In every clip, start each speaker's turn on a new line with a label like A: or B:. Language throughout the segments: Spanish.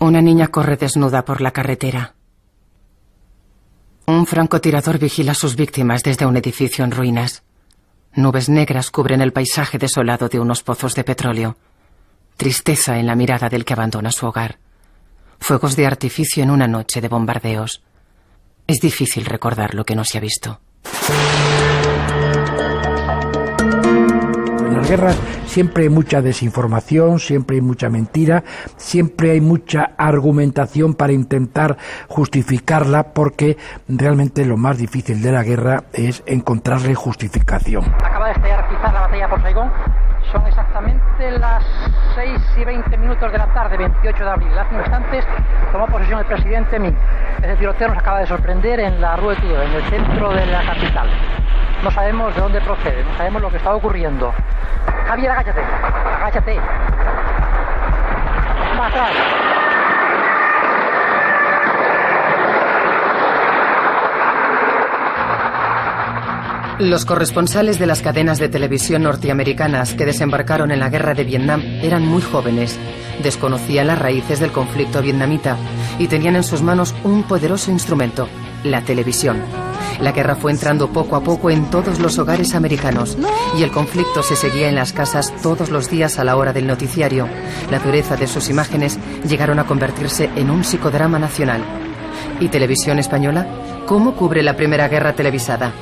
A: Una niña corre desnuda por la carretera. Un francotirador vigila a sus víctimas desde un edificio en ruinas. Nubes negras cubren el paisaje desolado de unos pozos de petróleo. Tristeza en la mirada del que abandona su hogar. Fuegos de artificio en una noche de bombardeos. Es difícil recordar lo que no se ha visto.
B: En las guerras siempre hay mucha desinformación, siempre hay mucha mentira, siempre hay mucha argumentación para intentar justificarla, porque realmente lo más difícil de la guerra es encontrarle justificación.
C: Acaba de estallar quizás la batalla por Saigón. Son exactamente las 6:20 de la tarde, 28 de abril. Hace instantes tomó posesión el presidente Min. Ese tiroteo nos acaba de sorprender en la Rue de Tudor, en el centro de la capital. No sabemos de dónde procede, no sabemos lo que está ocurriendo. Javier, agáchate, agáchate. Más atrás.
A: Los corresponsales de las cadenas de televisión norteamericanas que desembarcaron en la guerra de Vietnam eran muy jóvenes, desconocían las raíces del conflicto vietnamita y tenían en sus manos un poderoso instrumento, la televisión. La guerra fue entrando poco a poco en todos los hogares americanos y el conflicto se seguía en las casas todos los días a la hora del noticiario. La dureza de sus imágenes llegaron a convertirse en un psicodrama nacional. ¿Y Televisión Española? ¿Cómo cubre la primera guerra televisada?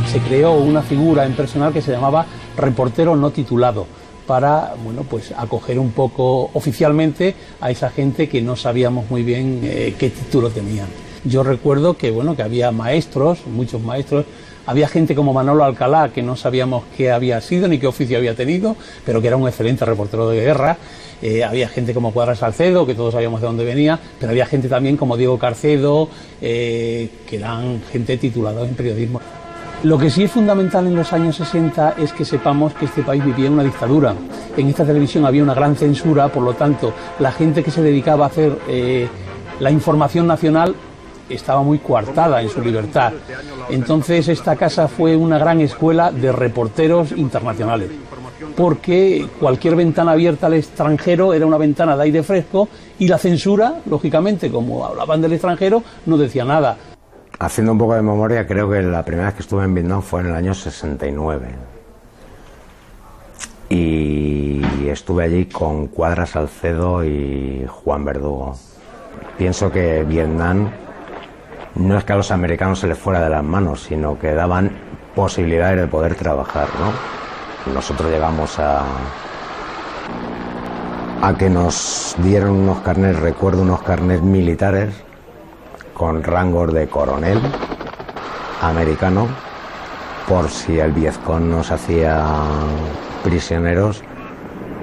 D: Se creó una figura en personal que se llamaba reportero no titulado, para, bueno, pues acoger un poco oficialmente a esa gente que no sabíamos muy bien qué título tenían. Yo recuerdo que, bueno, que había maestros, muchos maestros, había gente como Manolo Alcalá, que no sabíamos qué había sido ni qué oficio había tenido, pero que era un excelente reportero de guerra. Había gente como Cuadra Salcedo, que todos sabíamos de dónde venía, pero había gente también como Diego Carcedo, que eran gente titulada en periodismo. Lo que sí es fundamental en los años 60 es que sepamos que este país vivía en una dictadura. En esta televisión había una gran censura, por lo tanto, la gente que se dedicaba a hacer la información nacional estaba muy coartada en su libertad. Entonces esta casa fue una gran escuela de reporteros internacionales, porque cualquier ventana abierta al extranjero era una ventana de aire fresco y la censura, lógicamente, como hablaban del extranjero, no decía nada.
E: Haciendo un poco de memoria, creo que la primera vez que estuve en Vietnam fue en el año 69. Y estuve allí con Cuadra Salcedo y Juan Verdugo. Pienso que Vietnam no es que a los americanos se les fuera de las manos, sino que daban posibilidades de poder trabajar, ¿no? Nosotros llegamos a que nos dieron unos carnets, recuerdo unos carnets militares con rangos de coronel americano, por si el Vietcong nos hacía prisioneros,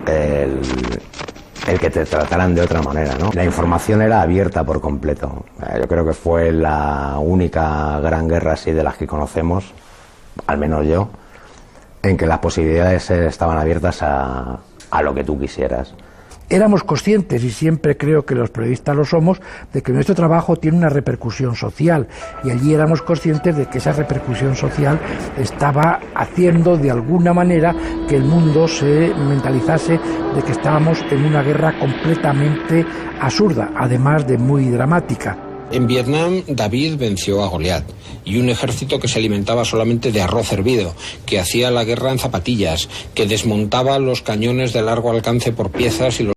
E: el que te trataran de otra manera, ¿no? La información era abierta por completo. Yo creo que fue la única gran guerra así de las que conocemos, al menos yo, en que las posibilidades estaban abiertas a lo que tú quisieras.
B: Éramos conscientes, y siempre creo que los periodistas lo somos, de que nuestro trabajo tiene una repercusión social, y allí éramos conscientes de que esa repercusión social estaba haciendo de alguna manera que el mundo se mentalizase de que estábamos en una guerra completamente absurda, además de muy dramática.
F: En Vietnam, David venció a Goliat y un ejército que se alimentaba solamente de arroz hervido, que hacía la guerra en zapatillas, que desmontaba los cañones de largo alcance por piezas y los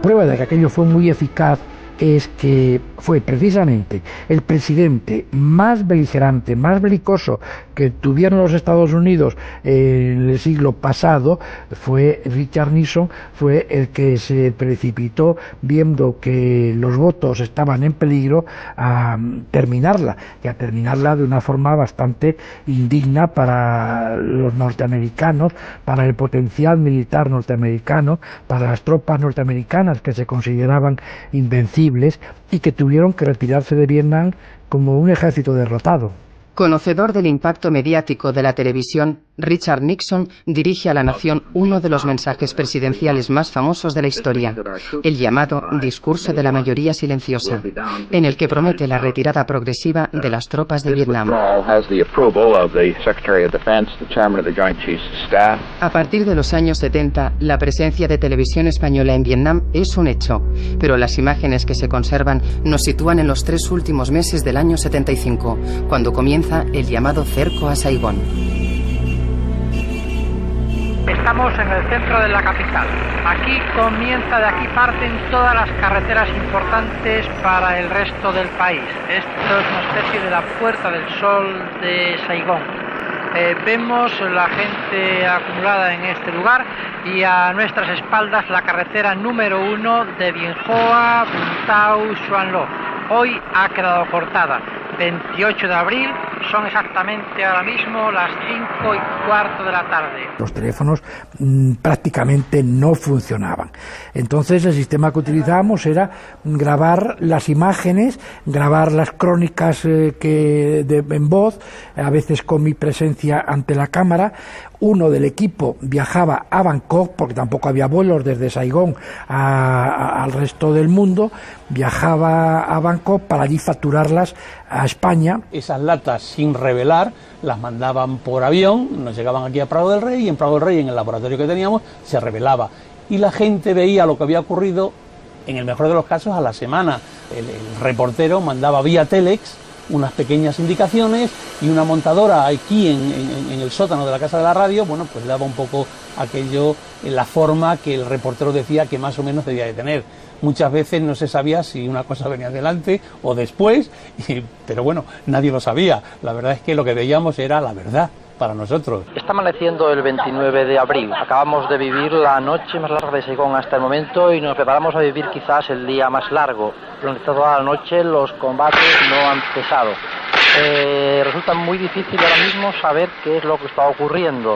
B: Prueba de que aquello fue muy eficaz es que fue precisamente el presidente más beligerante, más belicoso que tuvieron los Estados Unidos en el siglo pasado, fue Richard Nixon, fue el que se precipitó, viendo que los votos estaban en peligro, a terminarla, y a terminarla de una forma bastante indigna para los norteamericanos, para el potencial militar norteamericano, para las tropas norteamericanas que se consideraban invencibles y que tuvieron que retirarse de Vietnam como un ejército derrotado.
A: Conocedor del impacto mediático de la televisión, Richard Nixon dirige a la nación uno de los mensajes presidenciales más famosos de la historia, el llamado Discurso de la mayoría silenciosa, en el que promete la retirada progresiva de las tropas de Vietnam. A partir de los años 70, la presencia de televisión española en Vietnam es un hecho, pero las imágenes que se conservan nos sitúan en los 3 últimos meses del año 75, cuando comienza el llamado cerco a Saigón.
C: Estamos en el centro de la capital. De aquí parten todas las carreteras importantes para el resto del país. Esto es una especie de la Puerta del Sol de Saigón. Vemos la gente acumulada en este lugar y a nuestras espaldas la carretera número 1 de Bien Hoa, Bun Tau, Xuan Lo. Hoy ha quedado cortada. 28 de abril, son exactamente ahora mismo las 5:15 de la tarde.
B: Los teléfonos prácticamente no funcionaban. Entonces el sistema que utilizábamos era grabar las imágenes, grabar las crónicas en voz, a veces con mi presencia ante la cámara. Uno del equipo viajaba a Bangkok, porque tampoco había vuelos desde Saigón al resto del mundo, viajaba a Bangkok para allí facturarlas a España.
D: Esas latas, sin revelar, las mandaban por avión, nos llegaban aquí a Prado del Rey, y en Prado del Rey, en el laboratorio que teníamos, se revelaba. Y la gente veía lo que había ocurrido, en el mejor de los casos, a la semana. El reportero mandaba vía Telex unas pequeñas indicaciones, y una montadora aquí en el sótano de la casa de la radio, bueno, pues daba un poco aquello, la forma que el reportero decía que más o menos debía de tener. Muchas veces no se sabía si una cosa venía delante o después, pero bueno, nadie lo sabía. La verdad es que lo que veíamos era la verdad para nosotros.
C: Está amaneciendo el 29 de abril. Acabamos de vivir la noche más larga de Saigón hasta el momento y nos preparamos a vivir quizás el día más largo. Durante toda la noche los combates no han cesado. Resulta muy difícil ahora mismo saber qué es lo que está ocurriendo.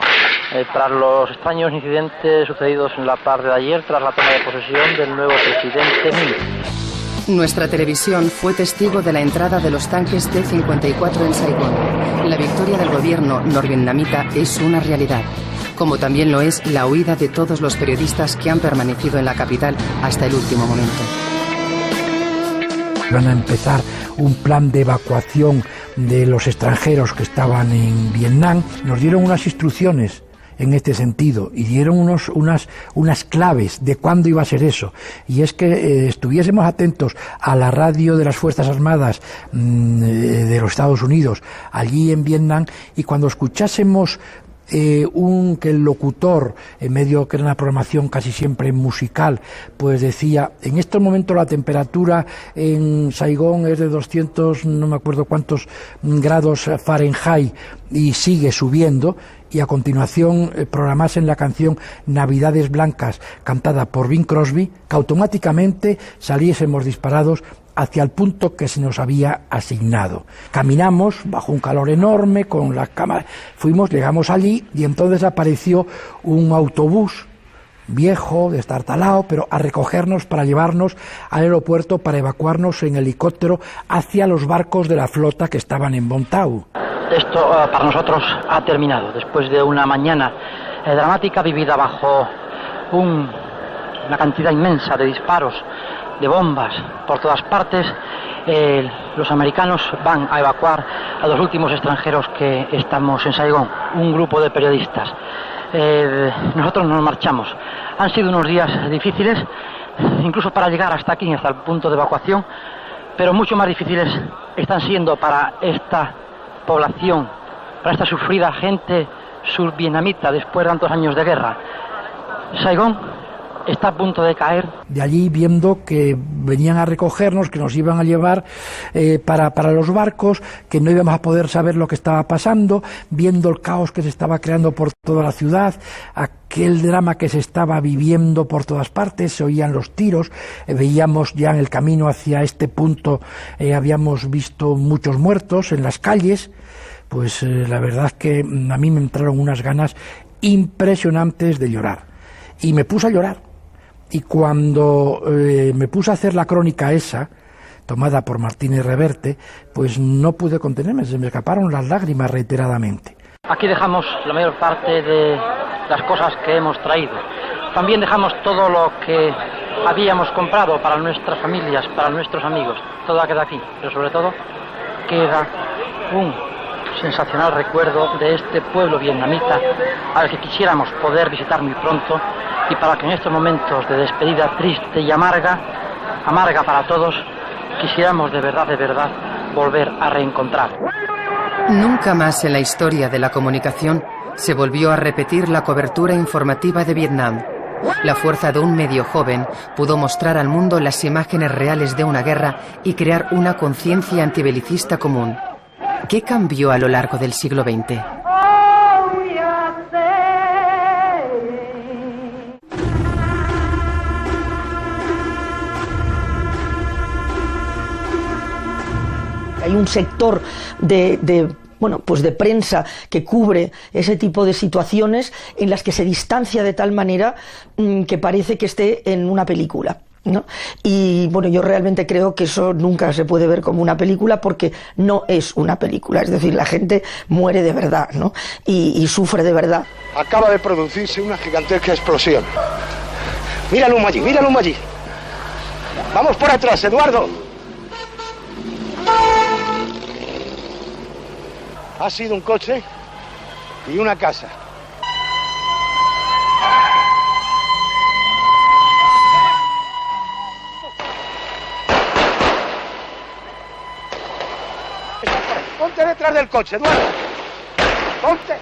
C: Tras los extraños incidentes sucedidos en la tarde de ayer, tras la toma de posesión del nuevo presidente Minh.
A: Nuestra televisión fue testigo de la entrada de los tanques T-54 en Saigón. La victoria del gobierno norvietnamita es una realidad, como también lo es la huida de todos los periodistas que han permanecido en la capital hasta el último momento.
B: Van a empezar un plan de evacuación de los extranjeros que estaban en Vietnam. Nos dieron unas instrucciones en este sentido y dieron unas claves de cuándo iba a ser eso, y es que estuviésemos atentos a la radio de las Fuerzas Armadas de los Estados Unidos allí en Vietnam, y cuando escuchásemos que el locutor, en medio que era una programación casi siempre musical, pues decía: en estos momentos la temperatura en Saigón es de 200, no me acuerdo cuántos grados Fahrenheit, y sigue subiendo, y a continuación programasen la canción Navidades Blancas, cantada por Bing Crosby, que automáticamente saliésemos disparados hacia el punto que se nos había asignado. Caminamos bajo un calor enorme con las cámaras, llegamos allí, y entonces apareció un autobús viejo, destartalado, pero a recogernos para llevarnos al aeropuerto para evacuarnos en helicóptero hacia los barcos de la flota que estaban en Bun Tau.
C: Esto para nosotros ha terminado, después de una mañana dramática vivida bajo una cantidad inmensa de disparos, de bombas por todas partes. Los americanos van a evacuar a los últimos extranjeros que estamos en Saigón, un grupo de periodistas. Nosotros nos marchamos. Han sido unos días difíciles, incluso para llegar hasta aquí, hasta el punto de evacuación, pero mucho más difíciles están siendo para esta población, para esta sufrida gente survietnamita después de tantos años de guerra. Saigón está a punto de caer.
B: De allí, viendo que venían a recogernos, que nos iban a llevar para los barcos, que no íbamos a poder saber lo que estaba pasando, viendo el caos que se estaba creando por toda la ciudad, aquel drama que se estaba viviendo por todas partes, se oían los tiros, veíamos ya en el camino hacia este punto, habíamos visto muchos muertos en las calles. Pues la verdad es que a mí me entraron unas ganas impresionantes de llorar. Y me puse a llorar. Y cuando me puse a hacer la crónica esa, tomada por Martínez Reverte, pues no pude contenerme, se me escaparon las lágrimas reiteradamente.
C: Aquí dejamos la mayor parte de las cosas que hemos traído. También dejamos todo lo que habíamos comprado para nuestras familias, para nuestros amigos. Todo queda aquí, pero sobre todo queda un sensacional recuerdo de este pueblo vietnamita al que quisiéramos poder visitar muy pronto y para que en estos momentos de despedida triste y amarga para todos, quisiéramos de verdad volver a reencontrar.
A: Nunca más en la historia de la comunicación se volvió a repetir la cobertura informativa de Vietnam. La fuerza de un medio joven pudo mostrar al mundo las imágenes reales de una guerra y crear una conciencia antibelicista común. ¿Qué cambió a lo largo del siglo XX?
G: Hay un sector de prensa que cubre ese tipo de situaciones en las que se distancia de tal manera que parece que esté en una película, ¿no? Y bueno, yo realmente creo que eso nunca se puede ver como una película porque no es una película, es decir, la gente muere de verdad, ¿no? Y sufre de verdad.
H: Acaba de producirse una gigantesca explosión. Mira el humo allí, mira el humo allí. Vamos por atrás, Eduardo. Ha sido un coche y una casa. Ponte detrás del coche, Eduardo. Ponte.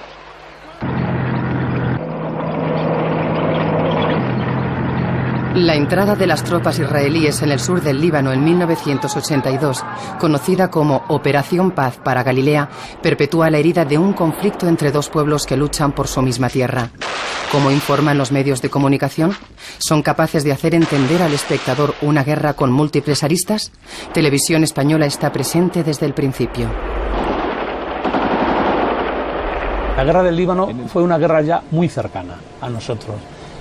A: La entrada de las tropas israelíes en el sur del Líbano en 1982, conocida como Operación Paz para Galilea, perpetúa la herida de un conflicto entre dos pueblos que luchan por su misma tierra. ¿Cómo informan los medios de comunicación? ¿Son capaces de hacer entender al espectador una guerra con múltiples aristas? Televisión Española está presente desde el principio.
D: La guerra del Líbano fue una guerra ya muy cercana a nosotros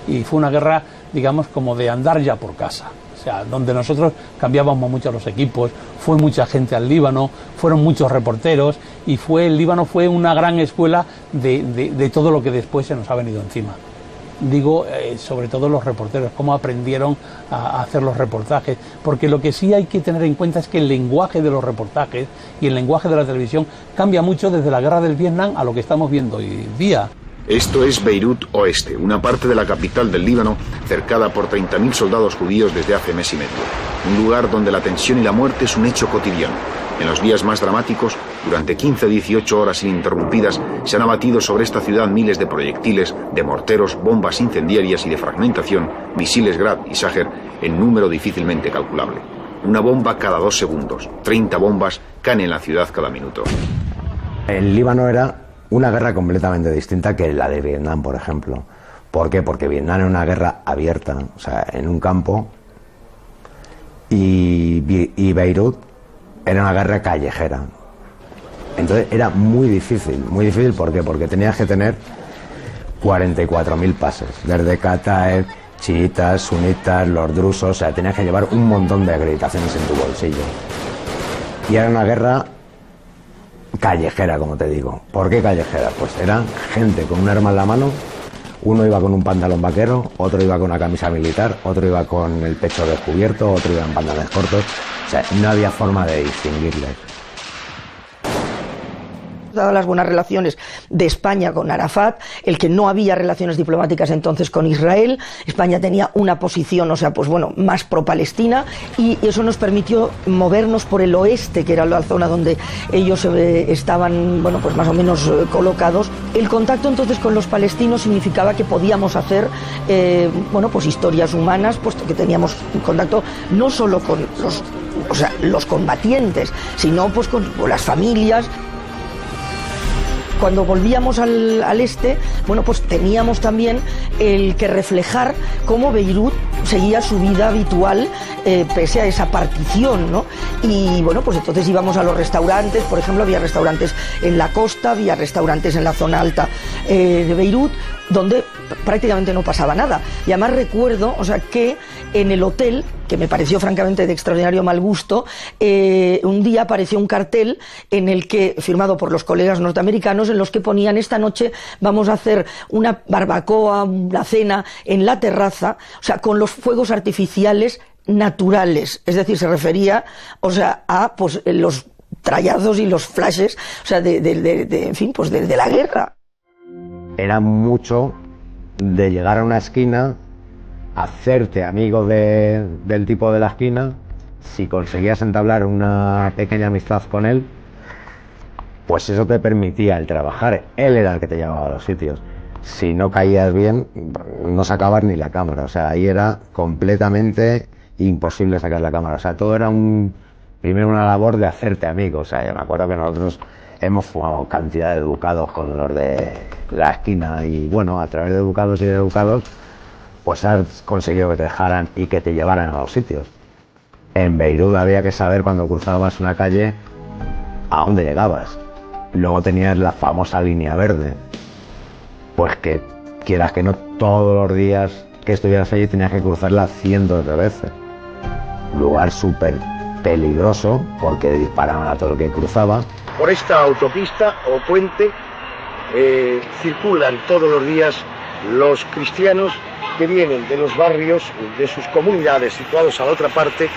D: y fue una guerra, digamos, como de andar ya por casa. O sea, donde nosotros cambiábamos mucho los equipos, fue mucha gente al Líbano, fueron muchos reporteros y el Líbano fue una gran escuela de todo lo que después se nos ha venido encima. Digo, sobre todo los reporteros, cómo aprendieron a hacer los reportajes, porque lo que sí hay que tener en cuenta es que el lenguaje de los reportajes y el lenguaje de la televisión cambia mucho desde la guerra del Vietnam a lo que estamos viendo hoy en día.
I: Esto es Beirut Oeste, una parte de la capital del Líbano cercada por 30.000 soldados judíos desde hace mes y medio. Un lugar donde la tensión y la muerte es un hecho cotidiano. En los días más dramáticos, durante 15-18 horas ininterrumpidas, se han abatido sobre esta ciudad miles de proyectiles, de morteros, bombas incendiarias y de fragmentación, misiles Grad y Sager, en número difícilmente calculable. Una bomba cada 2 segundos, 30 bombas caen en la ciudad cada minuto.
E: El Líbano era una guerra completamente distinta que la de Vietnam, por ejemplo. ¿Por qué? Porque Vietnam era una guerra abierta, o sea, en un campo, y Beirut era una guerra callejera. Entonces era muy difícil. ¿Por qué? Porque tenías que tener 44.000 pases, desde Kataeb, chiitas, sunitas, los drusos, o sea, tenías que llevar un montón de acreditaciones en tu bolsillo. Y era una guerra callejera, como te digo. ¿Por qué callejera? Pues eran gente con un arma en la mano, uno iba con un pantalón vaquero, otro iba con una camisa militar, otro iba con el pecho descubierto, otro iba en pantalones cortos, o sea, no había forma de distinguirles.
G: Dadas las buenas relaciones de España con Arafat, el que no había relaciones diplomáticas entonces con Israel, España tenía una posición, o sea, pues bueno, más pro-palestina, y eso nos permitió movernos por el oeste, que era la zona donde ellos estaban, bueno, pues más o menos colocados. El contacto entonces con los palestinos significaba que podíamos hacer, bueno, pues historias humanas, puesto que teníamos contacto no solo con los combatientes, sino pues con las familias. Cuando volvíamos al este, bueno, pues teníamos también el que reflejar cómo Beirut seguía su vida habitual pese a esa partición, ¿no? Y bueno, pues entonces íbamos a los restaurantes, por ejemplo, había restaurantes en la costa, había restaurantes en la zona alta de Beirut, donde prácticamente no pasaba nada. Y además recuerdo, o sea, que en el hotel, que me pareció francamente de extraordinario mal gusto, un día apareció un cartel en el que, firmado por los colegas norteamericanos, en los que ponían: esta noche vamos a hacer una barbacoa, una cena en la terraza, o sea, con los fuegos artificiales naturales. Es decir, se refería, o sea, a pues los trallazos y los flashes, o sea, en fin, pues de la guerra.
E: Era mucho de llegar a una esquina, hacerte amigo del tipo de la esquina. Si conseguías entablar una pequeña amistad con él, pues eso te permitía el trabajar. Él era el que te llevaba a los sitios. Si no caías bien, no sacabas ni la cámara. O sea, ahí era completamente imposible sacar la cámara. O sea, todo era primero una labor de hacerte amigo. O sea, yo me acuerdo que nosotros hemos fumado cantidad de ducados con los de la esquina, y bueno, a través de ducados y de ducados, pues has conseguido que te dejaran y que te llevaran a los sitios. En Beirut había que saber, cuando cruzabas una calle, a dónde llegabas. Luego tenías la famosa línea verde, pues que quieras que no, todos los días que estuvieras allí tenías que cruzarla cientos de veces. Lugar súper peligroso, porque disparaban a todo el que cruzaba.
H: Por esta autopista o puente circulan todos los días los cristianos que vienen de los barrios, de sus comunidades situados a la otra parte,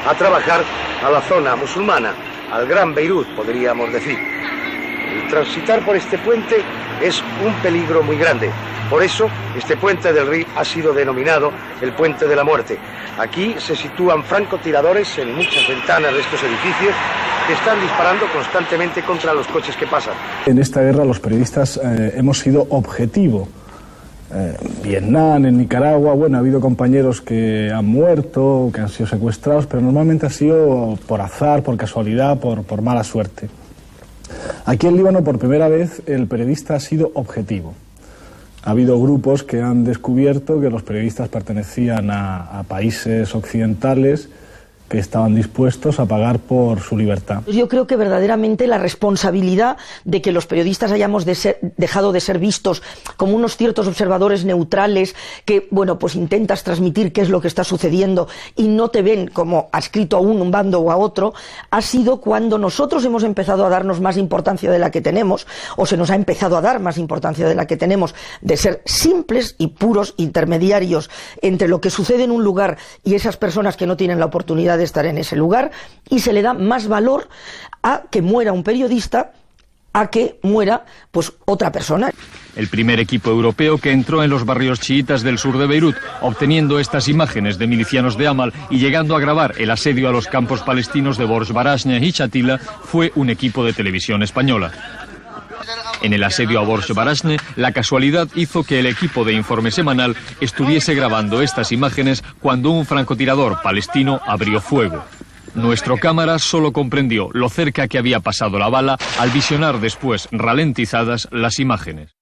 H: a trabajar a la zona musulmana, al Gran Beirut, podríamos decir. El transitar por este puente es un peligro muy grande. Por eso, este puente del Rif ha sido denominado el Puente de la Muerte. Aquí se sitúan francotiradores en muchas ventanas de estos edificios que están disparando constantemente contra los coches que pasan.
J: En esta guerra los periodistas hemos sido objetivo. Vietnam, en Nicaragua, bueno, ha habido compañeros que han muerto, que han sido secuestrados, pero normalmente ha sido por azar, por casualidad, por mala suerte. Aquí en Líbano, por primera vez, el periodista ha sido objetivo. Ha habido grupos que han descubierto que los periodistas pertenecían a países occidentales que estaban dispuestos a pagar por su libertad.
G: Yo creo que verdaderamente la responsabilidad de que los periodistas hayamos dejado de ser vistos como unos ciertos observadores neutrales que, bueno, pues intentas transmitir qué es lo que está sucediendo y no te ven como adscrito a un bando o a otro, ha sido cuando nosotros hemos empezado a darnos más importancia de la que tenemos, o se nos ha empezado a dar más importancia de la que tenemos, de ser simples y puros intermediarios entre lo que sucede en un lugar y esas personas que no tienen la oportunidad de estar en ese lugar, y se le da más valor a que muera un periodista a que muera pues otra persona.
K: El primer equipo europeo que entró en los barrios chiitas del sur de Beirut, obteniendo estas imágenes de milicianos de Amal y llegando a grabar el asedio a los campos palestinos de Borj Barashne y Shatila, fue un equipo de televisión española. En el asedio a Borj Barashne, la casualidad hizo que el equipo de Informe Semanal estuviese grabando estas imágenes cuando un francotirador palestino abrió fuego. Nuestro cámara solo comprendió lo cerca que había pasado la bala al visionar después, ralentizadas, las imágenes.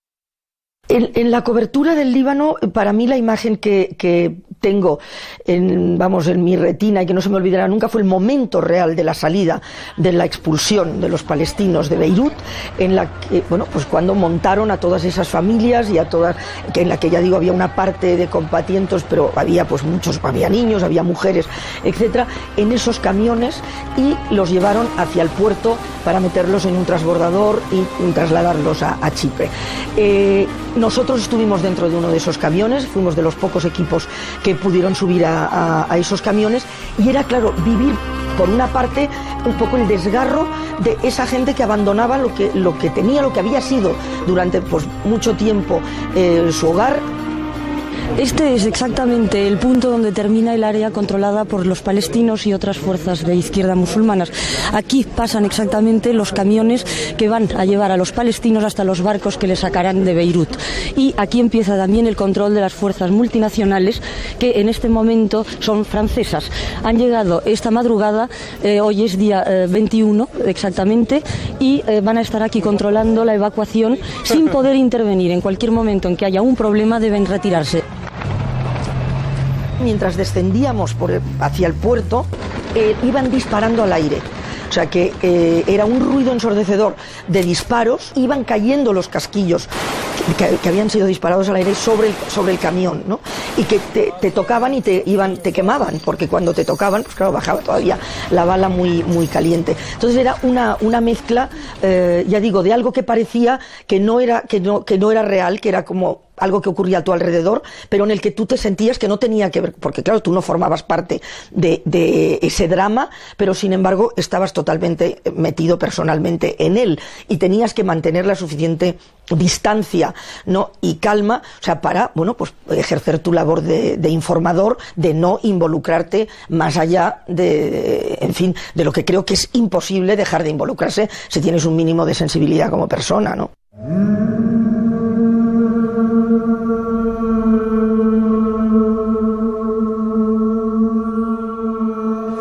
G: En la cobertura del Líbano, para mí la imagen que tengo en mi retina y que no se me olvidará nunca fue el momento real de la salida, de la expulsión de los palestinos de Beirut, en la que, bueno, pues cuando montaron a todas esas familias y a todas, que en la que ya digo había una parte de combatientes, pero había pues muchos, había niños, había mujeres, etcétera, en esos camiones, y los llevaron hacia el puerto para meterlos en un transbordador y trasladarlos a Chipre. Nosotros estuvimos dentro de uno de esos camiones, fuimos de los pocos equipos que pudieron subir a esos camiones, y era claro, vivir por una parte, un poco el desgarro de esa gente que abandonaba lo que tenía, lo que había sido durante pues, mucho tiempo su hogar.
L: Este es exactamente el punto donde termina el área controlada por los palestinos y otras fuerzas de izquierda musulmanas. Aquí pasan exactamente los camiones que van a llevar a los palestinos hasta los barcos que les sacarán de Beirut. Y aquí empieza también el control de las fuerzas multinacionales, que en este momento son francesas. Han llegado esta madrugada, hoy es día 21 exactamente, y van a estar aquí controlando la evacuación sin poder intervenir. En cualquier momento en que haya un problema deben retirarse.
G: Mientras descendíamos hacia el puerto, iban disparando al aire. O sea que era un ruido ensordecedor de disparos, iban cayendo los casquillos que habían sido disparados al aire sobre el camión, ¿no? Y que te tocaban y te quemaban, porque cuando te tocaban, pues claro, bajaba todavía la bala muy, muy caliente. Entonces era una mezcla, ya digo, de algo que parecía que no era real, que era como algo que ocurría a tu alrededor, pero en el que tú te sentías que no tenía que ver, porque claro, tú no formabas parte de ese drama, pero sin embargo estabas totalmente metido personalmente en él y tenías que mantener la suficiente distancia, ¿no? Y calma, o sea, para, bueno, pues ejercer tu labor de informador, de no involucrarte más allá en fin, de lo que creo que es imposible dejar de involucrarse si tienes un mínimo de sensibilidad como persona, ¿no?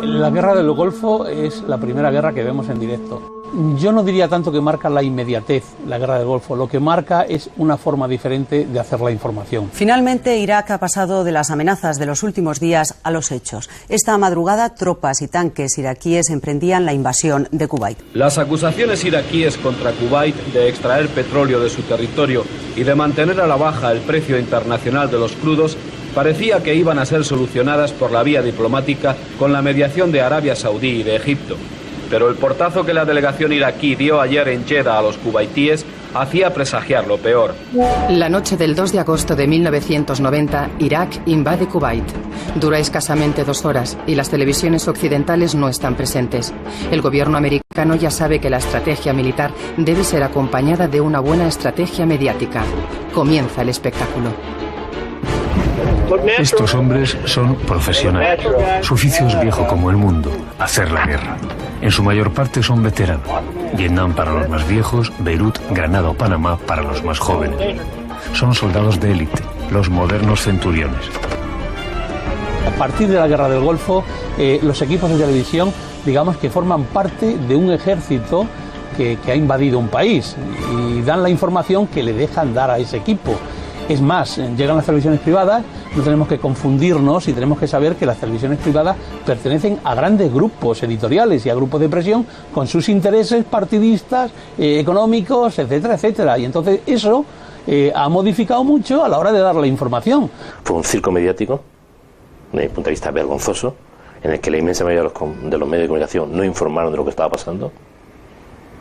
D: La guerra del Golfo es la primera guerra que vemos en directo. Yo no diría tanto que marca la inmediatez, la guerra del Golfo. Lo que marca es una forma diferente de hacer la información.
M: Finalmente, Irak ha pasado de las amenazas de los últimos días a los hechos. Esta madrugada, tropas y tanques iraquíes emprendían la invasión de Kuwait.
N: Las acusaciones iraquíes contra Kuwait de extraer petróleo de su territorio y de mantener a la baja el precio internacional de los crudos parecía que iban a ser solucionadas por la vía diplomática con la mediación de Arabia Saudí y de Egipto. Pero el portazo que la delegación iraquí dio ayer en Jeddah a los kuwaitíes hacía presagiar lo peor.
A: La noche del 2 de agosto de 1990, Irak invade Kuwait. Dura escasamente 2 horas y las televisiones occidentales no están presentes. El gobierno americano ya sabe que la estrategia militar debe ser acompañada de una buena estrategia mediática. Comienza el espectáculo.
O: Estos hombres son profesionales. Su oficio es viejo como el mundo, hacer la guerra. En su mayor parte son veteranos. Vietnam para los más viejos, Beirut, Granada o Panamá para los más jóvenes. Son soldados de élite, los modernos centuriones.
D: A partir de la guerra del Golfo, los equipos de televisión, digamos que forman parte de un ejército que ha invadido un país y dan la información que le dejan dar a ese equipo. Es más, llegan las televisiones privadas, no tenemos que confundirnos y tenemos que saber que las televisiones privadas pertenecen a grandes grupos editoriales y a grupos de presión con sus intereses partidistas, económicos, etcétera, etcétera. Y entonces eso ha modificado mucho a la hora de dar la información.
P: Fue un circo mediático, desde mi punto de vista vergonzoso, en el que la inmensa mayoría de los medios de comunicación no informaron de lo que estaba pasando,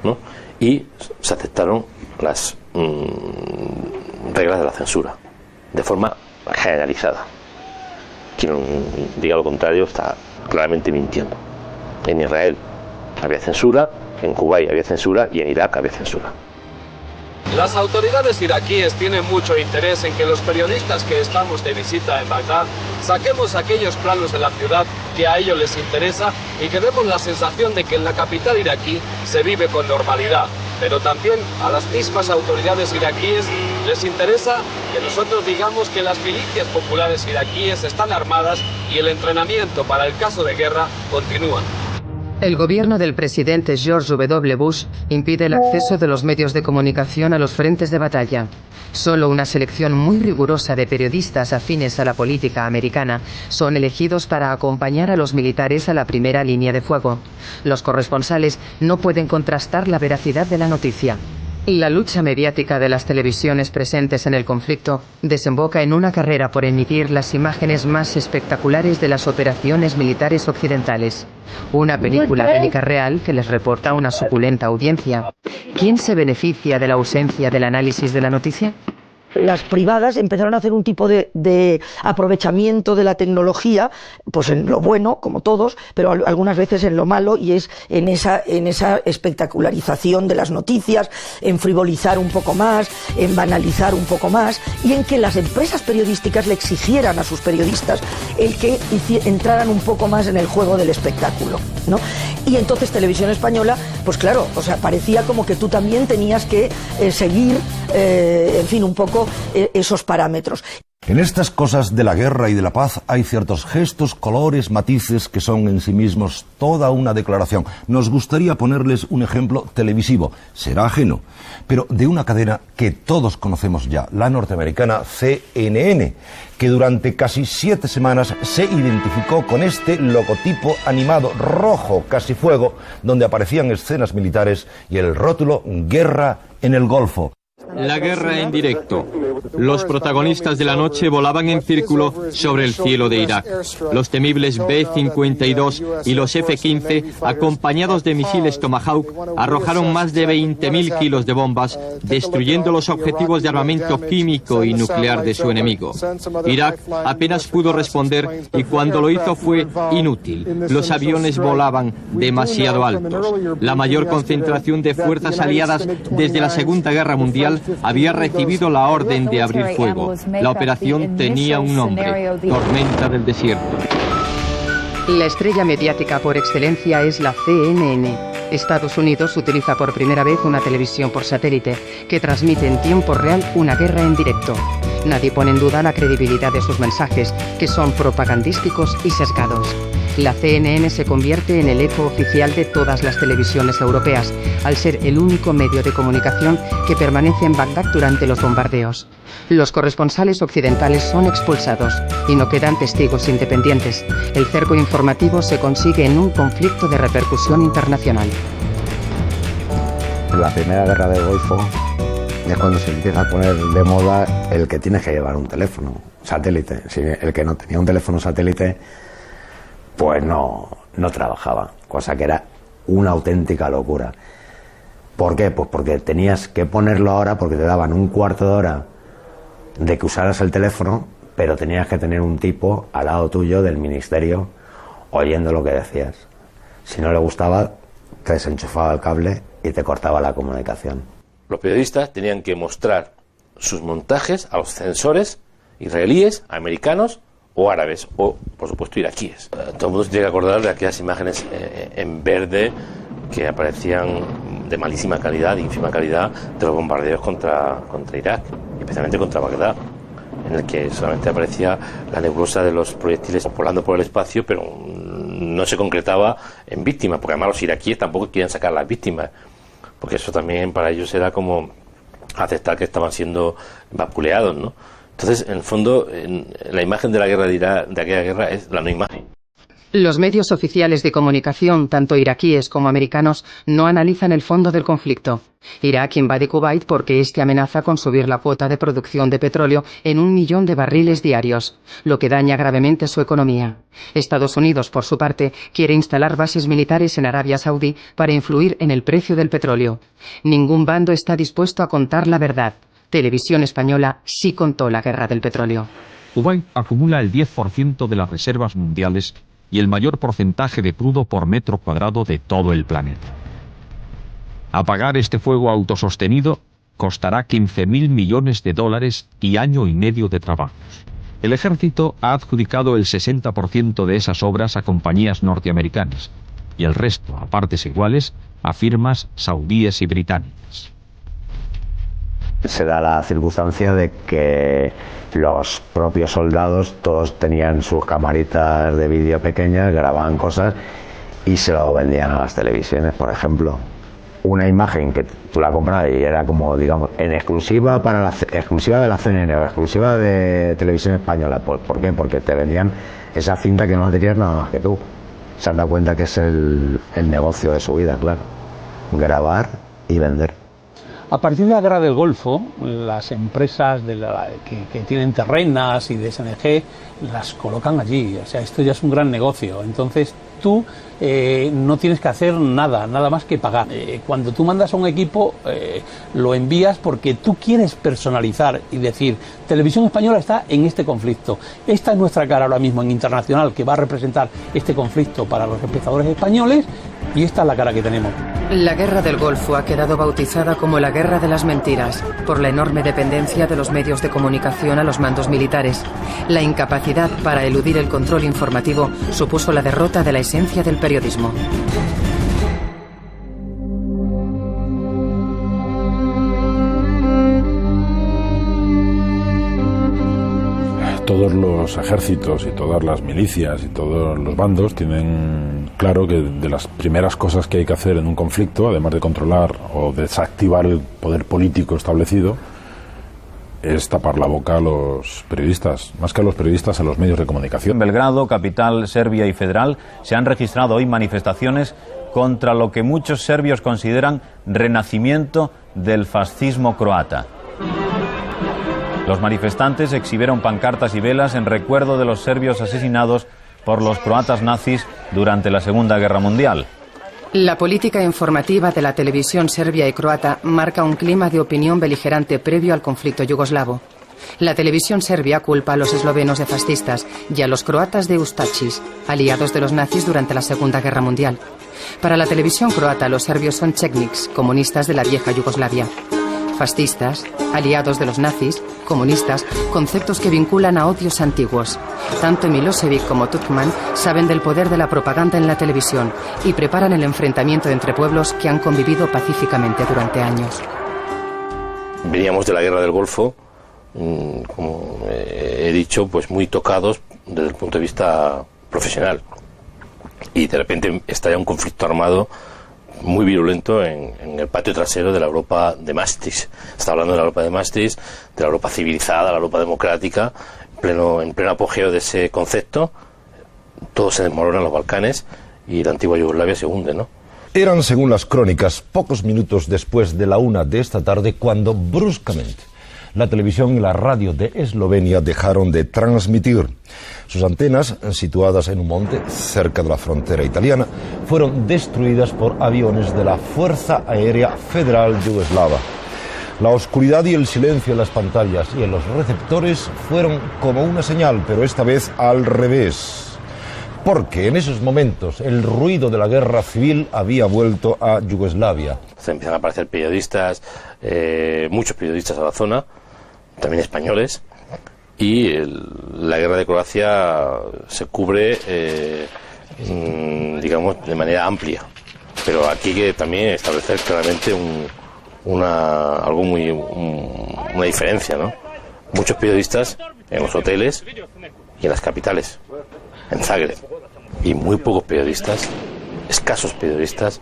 P: ¿no? Y se aceptaron las reglas de la censura de forma generalizada. Quien diga lo contrario está claramente mintiendo. En Israel había censura, en Kuwait había censura y en Irak había censura.
N: Las autoridades iraquíes tienen mucho interés en que los periodistas que estamos de visita en Bagdad saquemos aquellos planos de la ciudad que a ellos les interesa y que demos la sensación de que en la capital iraquí se vive con normalidad. Pero también a las mismas autoridades iraquíes les interesa que nosotros digamos que las milicias populares iraquíes están armadas y el entrenamiento para el caso de guerra continúa.
A: El gobierno del presidente George W. Bush impide el acceso de los medios de comunicación a los frentes de batalla. Solo una selección muy rigurosa de periodistas afines a la política americana son elegidos para acompañar a los militares a la primera línea de fuego. Los corresponsales no pueden contrastar la veracidad de la noticia. La lucha mediática de las televisiones presentes en el conflicto desemboca en una carrera por emitir las imágenes más espectaculares de las operaciones militares occidentales. Una película bélica real que les reporta una suculenta audiencia. ¿Quién se beneficia de la ausencia del análisis de la noticia?
G: las privadas empezaron a hacer un tipo de aprovechamiento de la tecnología, pues en lo bueno, como todos, pero algunas veces en lo malo, y es en esa espectacularización de las noticias, en frivolizar un poco más, en banalizar un poco más, y en que las empresas periodísticas le exigieran a sus periodistas el que entraran un poco más en el juego del espectáculo, ¿no? Y entonces Televisión Española, pues claro, o sea, parecía como que tú también tenías que seguir, en fin, un poco esos parámetros.
Q: En estas cosas de la guerra y de la paz hay ciertos gestos, colores, matices que son en sí mismos toda una declaración. Nos gustaría ponerles un ejemplo televisivo, será ajeno, pero de una cadena que todos conocemos ya, la norteamericana CNN, que durante casi 7 semanas se identificó con este logotipo animado rojo, casi fuego, donde aparecían escenas militares y el rótulo Guerra en el Golfo.
R: La guerra en directo. Los protagonistas de la noche volaban en círculo sobre el cielo de Irak. Los temibles B-52 y los F-15, acompañados de misiles Tomahawk, arrojaron más de 20.000 kilos de bombas, destruyendo los objetivos de armamento químico y nuclear de su enemigo. Irak apenas pudo responder y cuando lo hizo fue inútil. Los aviones volaban demasiado altos. La mayor concentración de fuerzas aliadas desde la Segunda Guerra Mundial había recibido la orden de abrir fuego. La operación tenía un nombre: Tormenta del Desierto.
A: La estrella mediática por excelencia es la CNN. Estados Unidos utiliza por primera vez una televisión por satélite que transmite en tiempo real una guerra en directo. Nadie pone en duda la credibilidad de sus mensajes, que son propagandísticos y sesgados. La CNN se convierte en el eco oficial de todas las televisiones europeas, al ser el único medio de comunicación que permanece en Bagdad durante los bombardeos. Los corresponsales occidentales son expulsados y no quedan testigos independientes. El cerco informativo se consigue en un conflicto de repercusión internacional.
E: La primera guerra del Golfo es cuando se empieza a poner de moda el que tienes que llevar un teléfono satélite. Si el que no tenía un teléfono satélite, pues no trabajaba, cosa que era una auténtica locura. ¿Por qué? Pues porque tenías que ponerlo ahora, porque te daban un cuarto de hora de que usaras el teléfono, pero tenías que tener un tipo al lado tuyo del ministerio oyendo lo que decías. Si no le gustaba, te desenchufaba el cable y te cortaba la comunicación.
P: Los periodistas tenían que mostrar sus montajes a los censores israelíes, americanos o árabes, o por supuesto iraquíes. Todo el mundo se tiene que acordar de aquellas imágenes en verde que aparecían de malísima calidad, de ínfima calidad, de los bombardeos contra Irak, especialmente contra Bagdad, en el que solamente aparecía la nebulosa de los proyectiles volando por el espacio, pero no se concretaba en víctimas, porque además los iraquíes tampoco querían sacar las víctimas, porque eso también para ellos era como aceptar que estaban siendo vapuleados, ¿no? Entonces, en el fondo, la imagen de la guerra de Irak, de aquella guerra, es la no imagen.
A: Los medios oficiales de comunicación, tanto iraquíes como americanos, no analizan el fondo del conflicto. Irak invade Kuwait porque este amenaza con subir la cuota de producción de petróleo en 1 millón de barriles diarios, lo que daña gravemente su economía. Estados Unidos, por su parte, quiere instalar bases militares en Arabia Saudí para influir en el precio del petróleo. Ningún bando está dispuesto a contar la verdad. Televisión Española sí contó la guerra del petróleo.
S: Kuwait acumula el 10% de las reservas mundiales y el mayor porcentaje de crudo por metro cuadrado de todo el planeta. Apagar este fuego autosostenido costará $15.000 millones y año y medio de trabajos. El ejército ha adjudicado el 60% de esas obras a compañías norteamericanas y el resto, a partes iguales, a firmas saudíes y británicas.
E: Se da la circunstancia de que los propios soldados todos tenían sus camaritas de vídeo pequeñas, grababan cosas y se lo vendían a las televisiones. Por ejemplo, una imagen que tú la comprabas y era como, digamos, en exclusiva exclusiva de la CNN o exclusiva de Televisión Española. ¿Por qué? Porque te vendían esa cinta que no la tenías nada más que tú. Se han dado cuenta que es el negocio de su vida, claro. Grabar y vender.
D: A partir de la guerra del Golfo, las empresas que tienen terrenas y de SNG las colocan allí. O sea, esto ya es un gran negocio. Entonces tú no tienes que hacer nada más que pagar. Cuando tú mandas a un equipo, lo envías porque tú quieres personalizar y decir, Televisión Española está en este conflicto. Esta es nuestra cara ahora mismo en internacional, que va a representar este conflicto para los espectadores españoles, y esta es la cara que tenemos.
A: La guerra del Golfo ha quedado bautizada como la guerra de las mentiras, por la enorme dependencia de los medios de comunicación a los mandos militares. La incapacidad para eludir el control informativo supuso la derrota de la esencia del periodismo.
T: Todos los ejércitos y todas las milicias y todos los bandos tienen claro que de las primeras cosas que hay que hacer en un conflicto, además de controlar o desactivar el poder político establecido, es tapar la boca a los periodistas, más que a los periodistas, a los medios de comunicación.
U: En Belgrado, capital serbia y federal, se han registrado hoy manifestaciones contra lo que muchos serbios consideran renacimiento del fascismo croata. Los manifestantes exhibieron pancartas y velas en recuerdo de los serbios asesinados por los croatas nazis durante la Segunda Guerra Mundial.
A: La política informativa de la televisión serbia y croata marca un clima de opinión beligerante previo al conflicto yugoslavo. La televisión serbia culpa a los eslovenos de fascistas y a los croatas de Ustachis, aliados de los nazis durante la Segunda Guerra Mundial. Para la televisión croata, los serbios son Četniks, comunistas de la vieja Yugoslavia. Fascistas, aliados de los nazis, comunistas, conceptos que vinculan a odios antiguos. Tanto Milosevic como Tudjman saben del poder de la propaganda en la televisión y preparan el enfrentamiento entre pueblos que han convivido pacíficamente durante años.
P: Veníamos de la guerra del Golfo, como he dicho, pues muy tocados desde el punto de vista profesional. Y de repente estalla un conflicto armado muy virulento en el patio trasero de la Europa de Maastricht. Está hablando de la Europa de Maastricht, de la Europa civilizada, la Europa democrática, en pleno apogeo de ese concepto. Todo se desmorona en los Balcanes y la antigua Yugoslavia se hunde, ¿no?
Q: Eran, según las crónicas, pocos minutos después de la 1 de esta tarde cuando bruscamente la televisión y la radio de Eslovenia dejaron de transmitir. Sus antenas, situadas en un monte cerca de la frontera italiana, fueron destruidas por aviones de la Fuerza Aérea Federal Yugoslava. La oscuridad y el silencio en las pantallas y en los receptores fueron como una señal, pero esta vez al revés. Porque en esos momentos el ruido de la guerra civil había vuelto a Yugoslavia.
P: Se empiezan a aparecer periodistas, muchos periodistas a la zona, también españoles, y la guerra de Croacia se cubre, digamos, de manera amplia. Pero aquí hay que también establecer claramente una diferencia, ¿no? Muchos periodistas en los hoteles y en las capitales, en Zagreb, y muy pocos periodistas, escasos periodistas,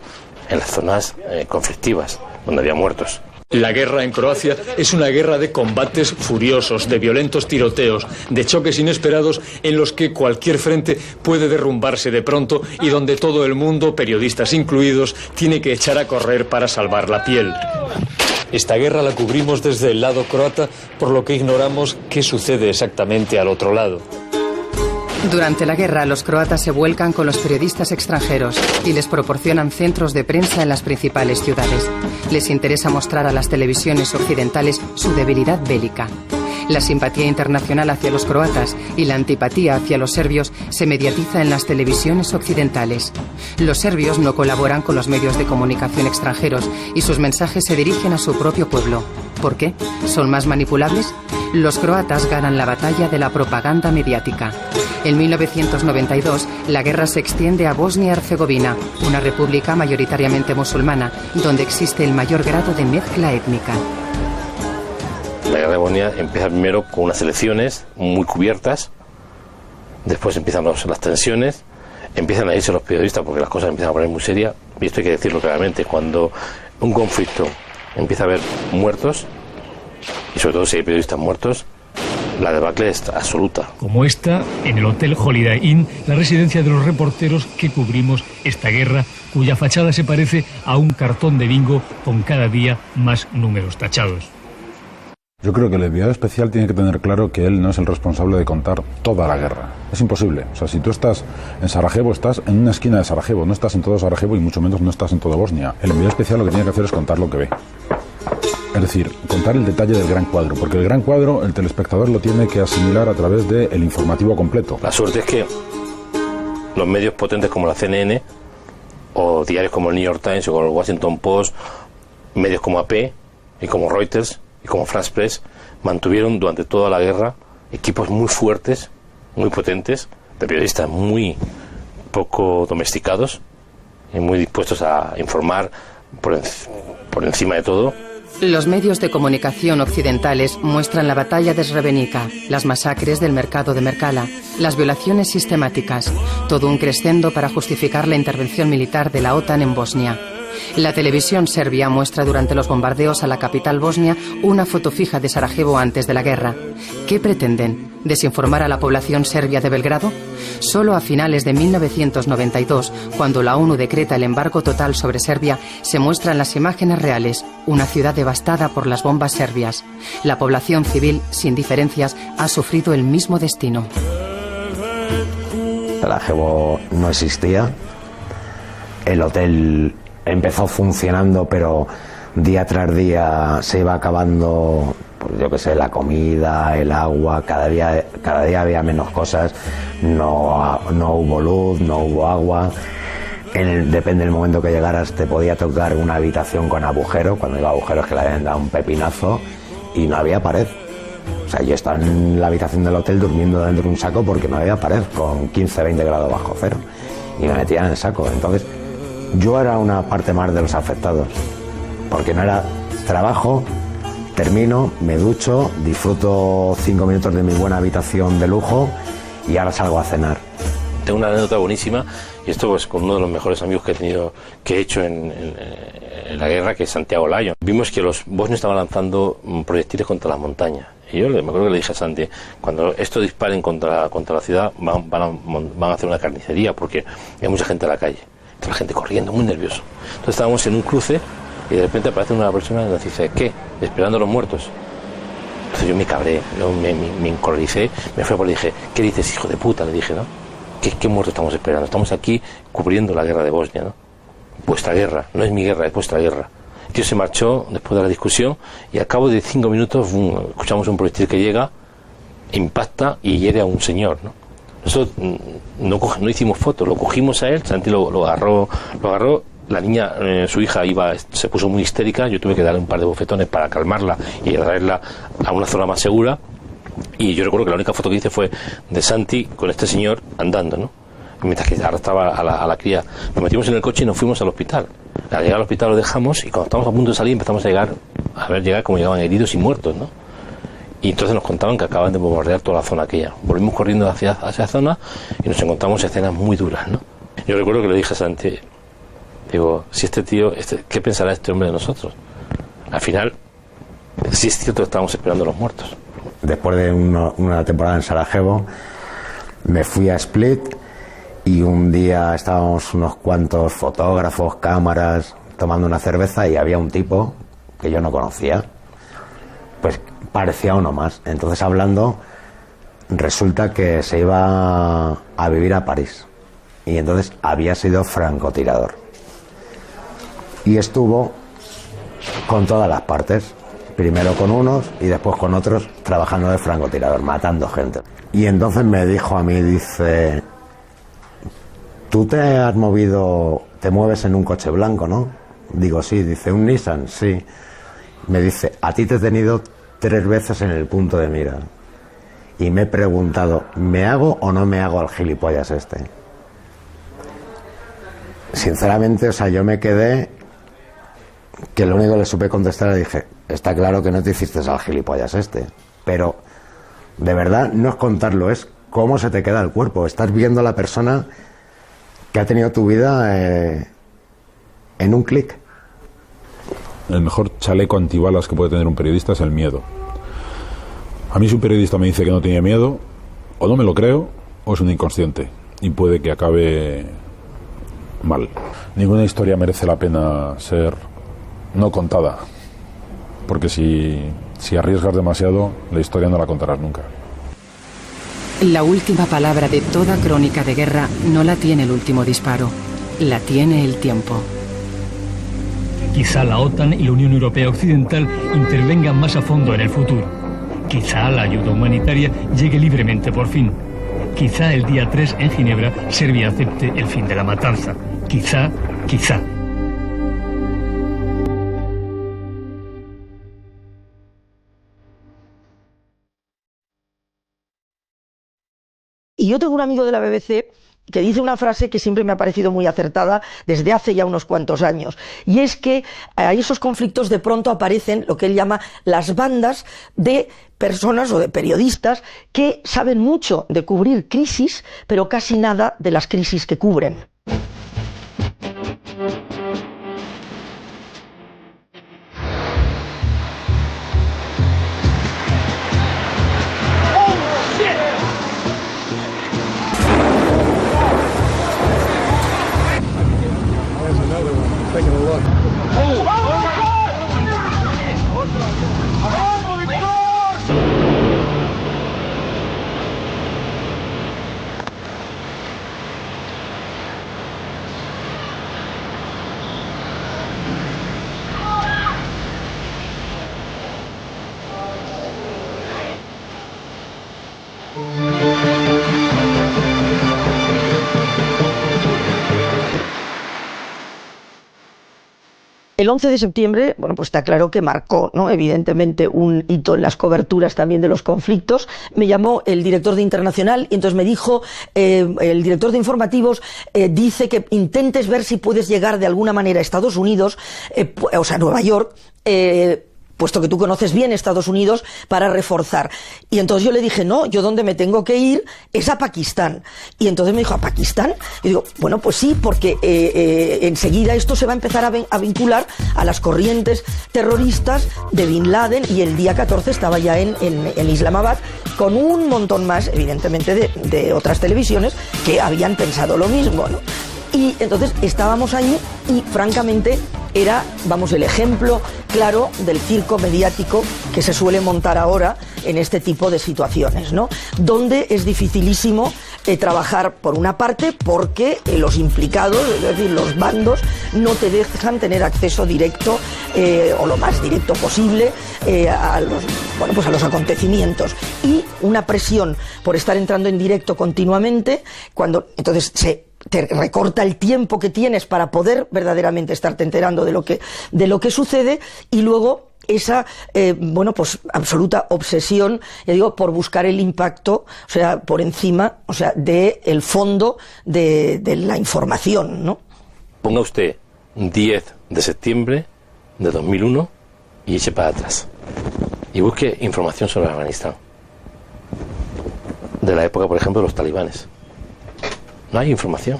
P: en las zonas conflictivas, donde había muertos.
K: La guerra en Croacia es una guerra de combates furiosos, de violentos tiroteos, de choques inesperados en los que cualquier frente puede derrumbarse de pronto y donde todo el mundo, periodistas incluidos, tiene que echar a correr para salvar la piel. Esta guerra la cubrimos desde el lado croata, por lo que ignoramos qué sucede exactamente al otro lado.
A: Durante la guerra, los croatas se vuelcan con los periodistas extranjeros y les proporcionan centros de prensa en las principales ciudades. Les interesa mostrar a las televisiones occidentales su debilidad bélica. La simpatía internacional hacia los croatas y la antipatía hacia los serbios se mediatiza en las televisiones occidentales. Los serbios no colaboran con los medios de comunicación extranjeros y sus mensajes se dirigen a su propio pueblo. ¿Por qué? ¿Son más manipulables? Los croatas ganan la batalla de la propaganda mediática. En 1992, la guerra se extiende a Bosnia-Herzegovina, una república mayoritariamente musulmana, donde existe el mayor grado de mezcla étnica.
P: La guerra de Bosnia empieza primero con unas elecciones muy cubiertas, después empiezan las tensiones, empiezan a irse los periodistas porque las cosas empiezan a poner muy serias, y esto hay que decirlo claramente, cuando un conflicto empieza a haber muertos, y sobre todo si hay periodistas muertos, la debacle es absoluta.
K: Como esta, en el Hotel Holiday Inn, la residencia de los reporteros que cubrimos esta guerra, cuya fachada se parece a un cartón de bingo con cada día más números tachados.
T: Yo creo que el enviado especial tiene que tener claro que él no es el responsable de contar toda la guerra. Es imposible. O sea, si tú estás en Sarajevo, estás en una esquina de Sarajevo, no estás en todo Sarajevo y mucho menos no estás en toda Bosnia. El enviado especial lo que tiene que hacer es contar lo que ve. Es decir, contar el detalle del gran cuadro, porque el gran cuadro el telespectador lo tiene que asimilar a través del informativo completo.
P: La suerte es que los medios potentes como la CNN o diarios como el New York Times o como el Washington Post, medios como AP y como Reuters y como France Press mantuvieron durante toda la guerra equipos muy fuertes, muy potentes, de periodistas muy poco domesticados y muy dispuestos a informar por encima de todo.
A: Los medios de comunicación occidentales muestran la batalla de Srebrenica, las masacres del mercado de Merkala, las violaciones sistemáticas, todo un crescendo para justificar la intervención militar de la OTAN en Bosnia. La televisión serbia muestra durante los bombardeos a la capital bosnia una foto fija de Sarajevo antes de la guerra. ¿Qué pretenden? ¿Desinformar a la población serbia de Belgrado? Solo a finales de 1992, cuando la ONU decreta el embargo total sobre Serbia, se muestran las imágenes reales, una ciudad devastada por las bombas serbias. La población civil, sin diferencias, ha sufrido el mismo destino.
E: Sarajevo no existía. El hotel empezó funcionando, pero día tras día se iba acabando, pues yo qué sé, la comida, el agua, cada día había menos cosas, no hubo luz, no hubo agua. Depende del momento que llegaras, te podía tocar una habitación con agujero, cuando digo agujeros que le habían dado un pepinazo, y no había pared. O sea, yo estaba en la habitación del hotel durmiendo dentro de un saco porque no había pared, con 15-20 grados bajo cero, y me metían en el saco. Entonces yo era una parte más de los afectados, porque no era trabajo, termino, me ducho, disfruto 5 minutos de mi buena habitación de lujo y ahora salgo a cenar.
P: Tengo una anécdota buenísima, y esto pues con uno de los mejores amigos que he hecho en la guerra, que es Santiago Lyon. Vimos que los bosnios estaban lanzando proyectiles contra las montañas. Y yo me acuerdo que le dije a Santi, cuando esto disparen contra la ciudad, van a hacer una carnicería, porque hay mucha gente en la calle. La gente corriendo, muy nervioso. Entonces estábamos en un cruce y de repente aparece una persona y nos dice, ¿qué? Esperando a los muertos. Entonces yo me cabré, me encoloricé, me fui por y dije, ¿qué dices, hijo de puta? Le dije, ¿no? ¿Qué muertos estamos esperando? Estamos aquí cubriendo la guerra de Bosnia, ¿no? Vuestra guerra, no es mi guerra, es vuestra guerra. El tío se marchó después de la discusión y al cabo de 5 minutos escuchamos un proyectil que llega, impacta y hiere a un señor, ¿no? Nosotros no hicimos fotos, lo cogimos a él, Santi lo agarró, la niña, su hija se puso muy histérica, yo tuve que darle un par de bofetones para calmarla y traerla a una zona más segura, y yo recuerdo que la única foto que hice fue de Santi con este señor andando, ¿no? Mientras que arrastraba a la cría. Nos metimos en el coche y nos fuimos al hospital. Al llegar al hospital lo dejamos y cuando estábamos a punto de salir empezamos a ver cómo llegaban heridos y muertos, ¿no? Y entonces nos contaban que acaban de bombardear toda la zona aquella. Volvimos corriendo hacia esa zona y nos encontramos escenas muy duras, ¿no? Yo recuerdo que le dije a Santi, digo, si este tío, ¿qué pensará este hombre de nosotros? Al final, sí es cierto que estábamos esperando a los muertos.
E: Después de una temporada en Sarajevo, me fui a Split y un día estábamos unos cuantos fotógrafos, cámaras, tomando una cerveza y había un tipo que yo no conocía, pues parecía uno más. Entonces, hablando, resulta que se iba a vivir a París y entonces había sido francotirador y estuvo con todas las partes, primero con unos y después con otros, trabajando de francotirador, matando gente. Y entonces me dijo a mí, dice, tú te mueves en un coche blanco, ¿no? Digo, sí. Dice, ¿un Nissan? Sí. Me dice, a ti te he tenido 3 veces en el punto de mira y me he preguntado, ¿me hago o no me hago al gilipollas este? Sinceramente, o sea, yo me quedé que lo único que le supe contestar le dije, está claro que no te hiciste al gilipollas este, pero de verdad no es contarlo, es cómo se te queda el cuerpo. Estás viendo a la persona que ha tenido tu vida en un clic. El
T: mejor chaleco antibalas que puede tener un periodista es el miedo. A mí si un periodista me dice que no tenía miedo, o no me lo creo, o es un inconsciente, y puede que acabe mal. Ninguna historia merece la pena ser no contada, porque si arriesgas demasiado, la historia no la contarás nunca.
A: La última palabra de toda crónica de guerra no la tiene el último disparo, la tiene el tiempo.
K: Quizá la OTAN y la Unión Europea Occidental intervengan más a fondo en el futuro. Quizá la ayuda humanitaria llegue libremente por fin. Quizá el día 3 en Ginebra Serbia acepte el fin de la matanza. Quizá.
G: Y yo tengo un amigo de la BBC que dice una frase que siempre me ha parecido muy acertada desde hace ya unos cuantos años, y es que a esos conflictos de pronto aparecen lo que él llama las bandas de personas o de periodistas que saben mucho de cubrir crisis, pero casi nada de las crisis que cubren. El 11 de septiembre, bueno, pues está claro que marcó, ¿no?, evidentemente un hito en las coberturas también de los conflictos. Me llamó el director de Internacional y entonces me dijo, el director de Informativos dice que intentes ver si puedes llegar de alguna manera a Estados Unidos, o sea, Nueva York, puesto que tú conoces bien Estados Unidos, para reforzar. Y entonces yo le dije, no, yo donde me tengo que ir es a Pakistán. Y entonces me dijo, ¿a Pakistán? Y digo, bueno, pues sí, porque enseguida esto se va a empezar a vincular a las corrientes terroristas de Bin Laden, y el día 14 estaba ya en Islamabad, con un montón más, evidentemente, de otras televisiones que habían pensado lo mismo, ¿no? Y entonces estábamos ahí y francamente era, vamos, el ejemplo claro del circo mediático que se suele montar ahora en este tipo de situaciones, ¿no? Donde es dificilísimo trabajar por una parte porque los implicados, es decir, los bandos, no te dejan tener acceso directo o lo más directo posible a los acontecimientos, y una presión por estar entrando en directo continuamente, cuando entonces te recorta el tiempo que tienes para poder verdaderamente estarte enterando de lo que sucede, y luego esa pues absoluta obsesión, ya digo, por buscar el impacto, o sea, por encima, o sea, del fondo de la información, ¿no?
P: Ponga usted 10 de septiembre de 2001 y eche para atrás y busque información sobre Afganistán, de la época, por ejemplo, de los talibanes. No hay información.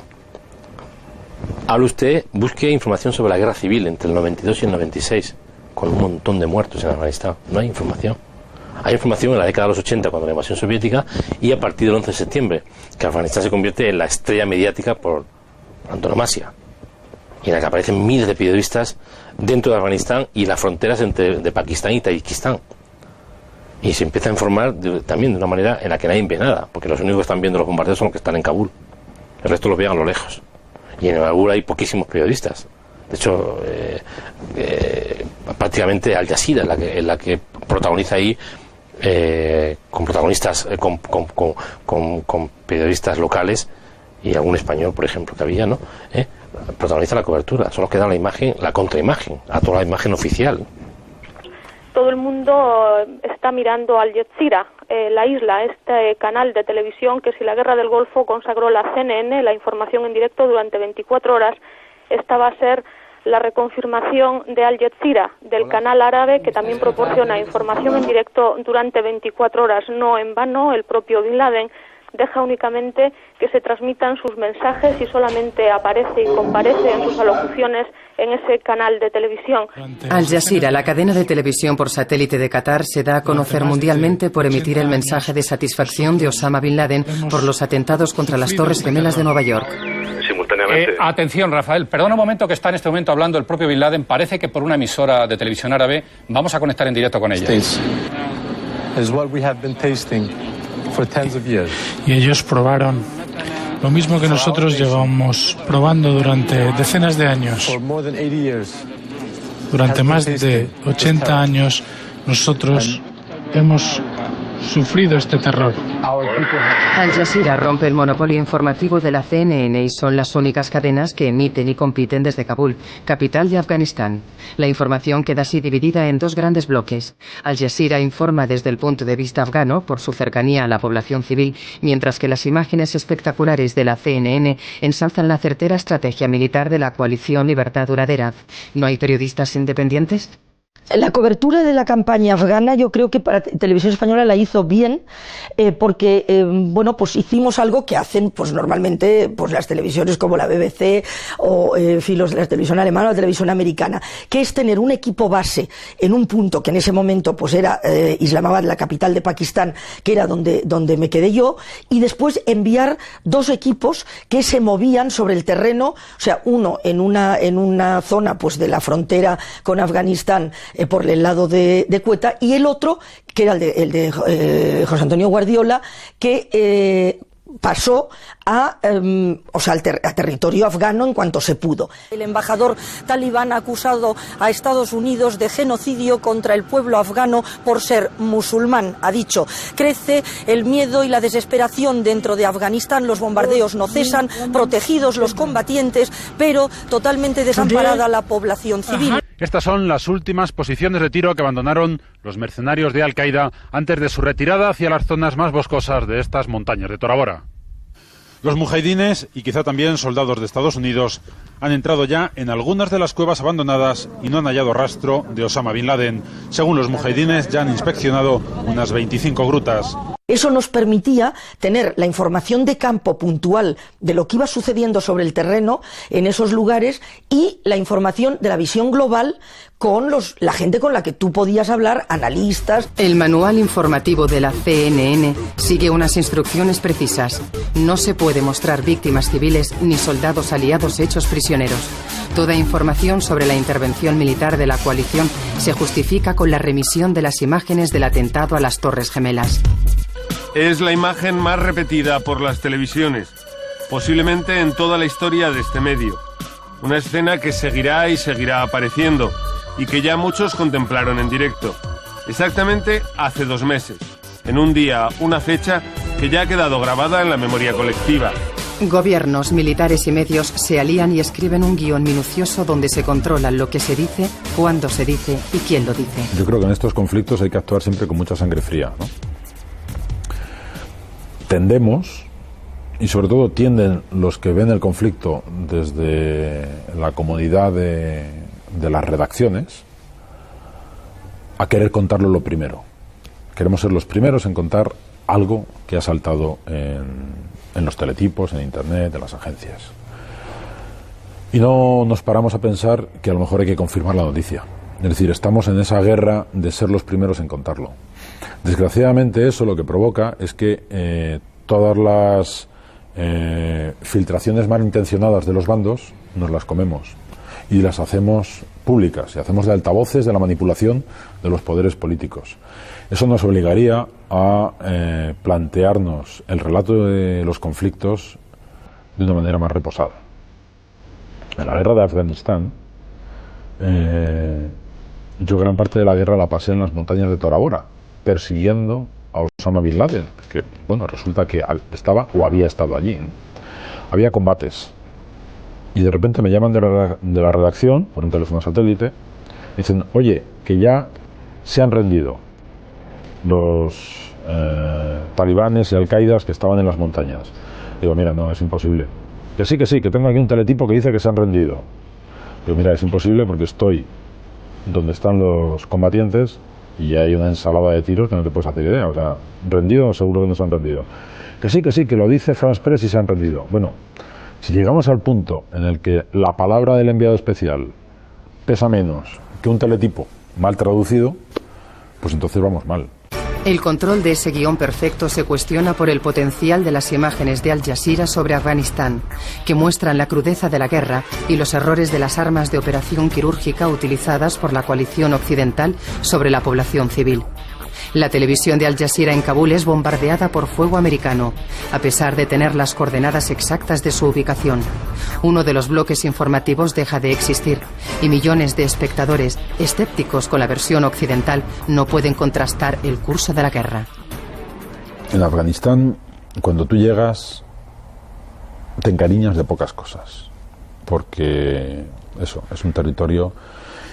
P: Hable usted, busque información sobre la guerra civil entre el 92 y el 96, con un montón de muertos en Afganistán. No hay información. Hay información en la década de los 80, cuando la invasión soviética, y a partir del 11 de septiembre, que Afganistán se convierte en la estrella mediática por antonomasia, y en la que aparecen miles de periodistas dentro de Afganistán y las fronteras de Pakistán y Tayikistán. Y se empieza a informar también de una manera en la que nadie ve nada, porque los únicos que están viendo los bombardeos son los que están en Kabul. El resto los ven a lo lejos. Y en Kabul hay poquísimos periodistas. De hecho, prácticamente Al Jazeera es la que protagoniza ahí, con protagonistas, con periodistas locales y algún español, por ejemplo, que había, ¿no? Protagoniza la cobertura. Son los que dan la imagen, la contraimagen, a toda la imagen oficial.
F: Todo el mundo está mirando Al Jazeera, la isla, este canal de televisión que, si la guerra del Golfo consagró la CNN, la información en directo durante 24 horas, esta va a ser la reconfirmación de Al Jazeera, del canal árabe, que también proporciona información en directo durante 24 horas. No en vano, el propio Bin Laden deja únicamente que se transmitan sus mensajes y solamente aparece y comparece en sus alocuciones en ese canal de televisión.
A: Al Jazeera, la cadena de televisión por satélite de Qatar, se da a conocer mundialmente por emitir el mensaje de satisfacción de Osama Bin Laden por los atentados contra las Torres Gemelas de Nueva York.
B: Simultáneamente.
V: Atención, Rafael, perdona un momento, que está en este momento hablando el propio Bin Laden. Parece que por una emisora de televisión árabe. Vamos a conectar en directo con ella.
W: Y ellos probaron lo mismo que nosotros llevamos probando durante decenas de años. Durante más de 80 años nosotros hemos sufrido este terror.
A: Al Jazeera rompe el monopolio informativo de la CNN y son las únicas cadenas que emiten y compiten desde Kabul, capital de Afganistán. La información queda así dividida en dos grandes bloques. Al Jazeera informa desde el punto de vista afgano por su cercanía a la población civil, mientras que las imágenes espectaculares de la CNN ensalzan la certera estrategia militar de la coalición Libertad Duradera. ¿No hay periodistas independientes?
G: La cobertura de la campaña afgana yo creo que para Televisión Española la hizo bien porque bueno, pues hicimos algo que hacen pues normalmente pues las televisiones como la BBC o la televisión alemana o la televisión americana, que es tener un equipo base en un punto que en ese momento pues era Islamabad, la capital de Pakistán, que era donde me quedé yo, y después enviar dos equipos que se movían sobre el terreno, o sea, uno en una zona pues de la frontera con Afganistán por el lado de Quetta, y el otro, que era el de José Antonio Guardiola, que pasó a territorio afgano en cuanto se pudo.
L: El embajador talibán ha acusado a Estados Unidos de genocidio contra el pueblo afgano por ser musulmán. Ha dicho, crece el miedo y la desesperación dentro de Afganistán, los bombardeos no cesan, protegidos los combatientes, pero totalmente desamparada la población civil.
X: Estas son las últimas posiciones de tiro que abandonaron los mercenarios de Al-Qaeda antes de su retirada hacia las zonas más boscosas de estas montañas de Tora Bora. Los mujahidines, y quizá también soldados de Estados Unidos, han entrado ya en algunas de las cuevas abandonadas y no han hallado rastro de Osama Bin Laden. Según los mujahidines, ya han inspeccionado unas 25 grutas.
G: Eso nos permitía tener la información de campo puntual de lo que iba sucediendo sobre el terreno en esos lugares y la información de la visión global con la gente con la que tú podías hablar, analistas.
A: El manual informativo de la CNN sigue unas instrucciones precisas. No se puede mostrar víctimas civiles ni soldados aliados hechos prisioneros. Toda información sobre la intervención militar de la coalición se justifica con la remisión de las imágenes del atentado a las Torres Gemelas.
Y: Es la imagen más repetida por las televisiones, posiblemente en toda la historia de este medio. Una escena que seguirá y seguirá apareciendo, y que ya muchos contemplaron en directo. Exactamente hace 2 meses, en un día, una fecha que ya ha quedado grabada en la memoria colectiva.
A: Gobiernos, militares y medios se alían y escriben un guión minucioso donde se controla lo que se dice, cuándo se dice y quién lo dice.
T: Yo creo que en estos conflictos hay que actuar siempre con mucha sangre fría, ¿no? Tendemos, y sobre todo tienden los que ven el conflicto desde la comodidad de las redacciones, a querer contarlo lo primero. Queremos ser los primeros en contar algo que ha saltado en los teletipos, en internet, en las agencias. Y no nos paramos a pensar que a lo mejor hay que confirmar la noticia. Es decir, estamos en esa guerra de ser los primeros en contarlo. Desgraciadamente eso lo que provoca es que todas las filtraciones malintencionadas de los bandos nos las comemos y las hacemos públicas y hacemos de altavoces de la manipulación de los poderes políticos. Eso nos obligaría a plantearnos el relato de los conflictos de una manera más reposada. En la guerra de Afganistán, yo gran parte de la guerra la pasé en las montañas de Tora Bora, persiguiendo a Osama Bin Laden, que bueno, resulta que estaba o había estado allí, ¿no? Había combates y de repente me llaman de la redacción por un teléfono satélite, dicen, oye, que ya se han rendido los talibanes y alcaidas que estaban en las montañas. Digo, mira, no, es imposible. Que sí, que tengo aquí un teletipo que dice que se han rendido. Digo, mira, es imposible porque estoy donde están los combatientes y hay una ensalada de tiros que no te puedes hacer idea. O sea, rendido, seguro que no se han rendido. Que sí, que lo dice France Press y se han rendido. Bueno, si llegamos al punto en el que la palabra del enviado especial pesa menos que un teletipo mal traducido, pues entonces vamos mal.
A: El control de ese guión perfecto se cuestiona por el potencial de las imágenes de Al Jazeera sobre Afganistán, que muestran la crudeza de la guerra y los errores de las armas de operación quirúrgica utilizadas por la coalición occidental sobre la población civil. La televisión de Al Jazeera en Kabul es bombardeada por fuego americano, a pesar de tener las coordenadas exactas de su ubicación. Uno de los bloques informativos deja de existir y millones de espectadores, escépticos con la versión occidental, no pueden contrastar el curso de la guerra.
T: En Afganistán, cuando tú llegas, te encariñas de pocas cosas, porque eso, es un territorio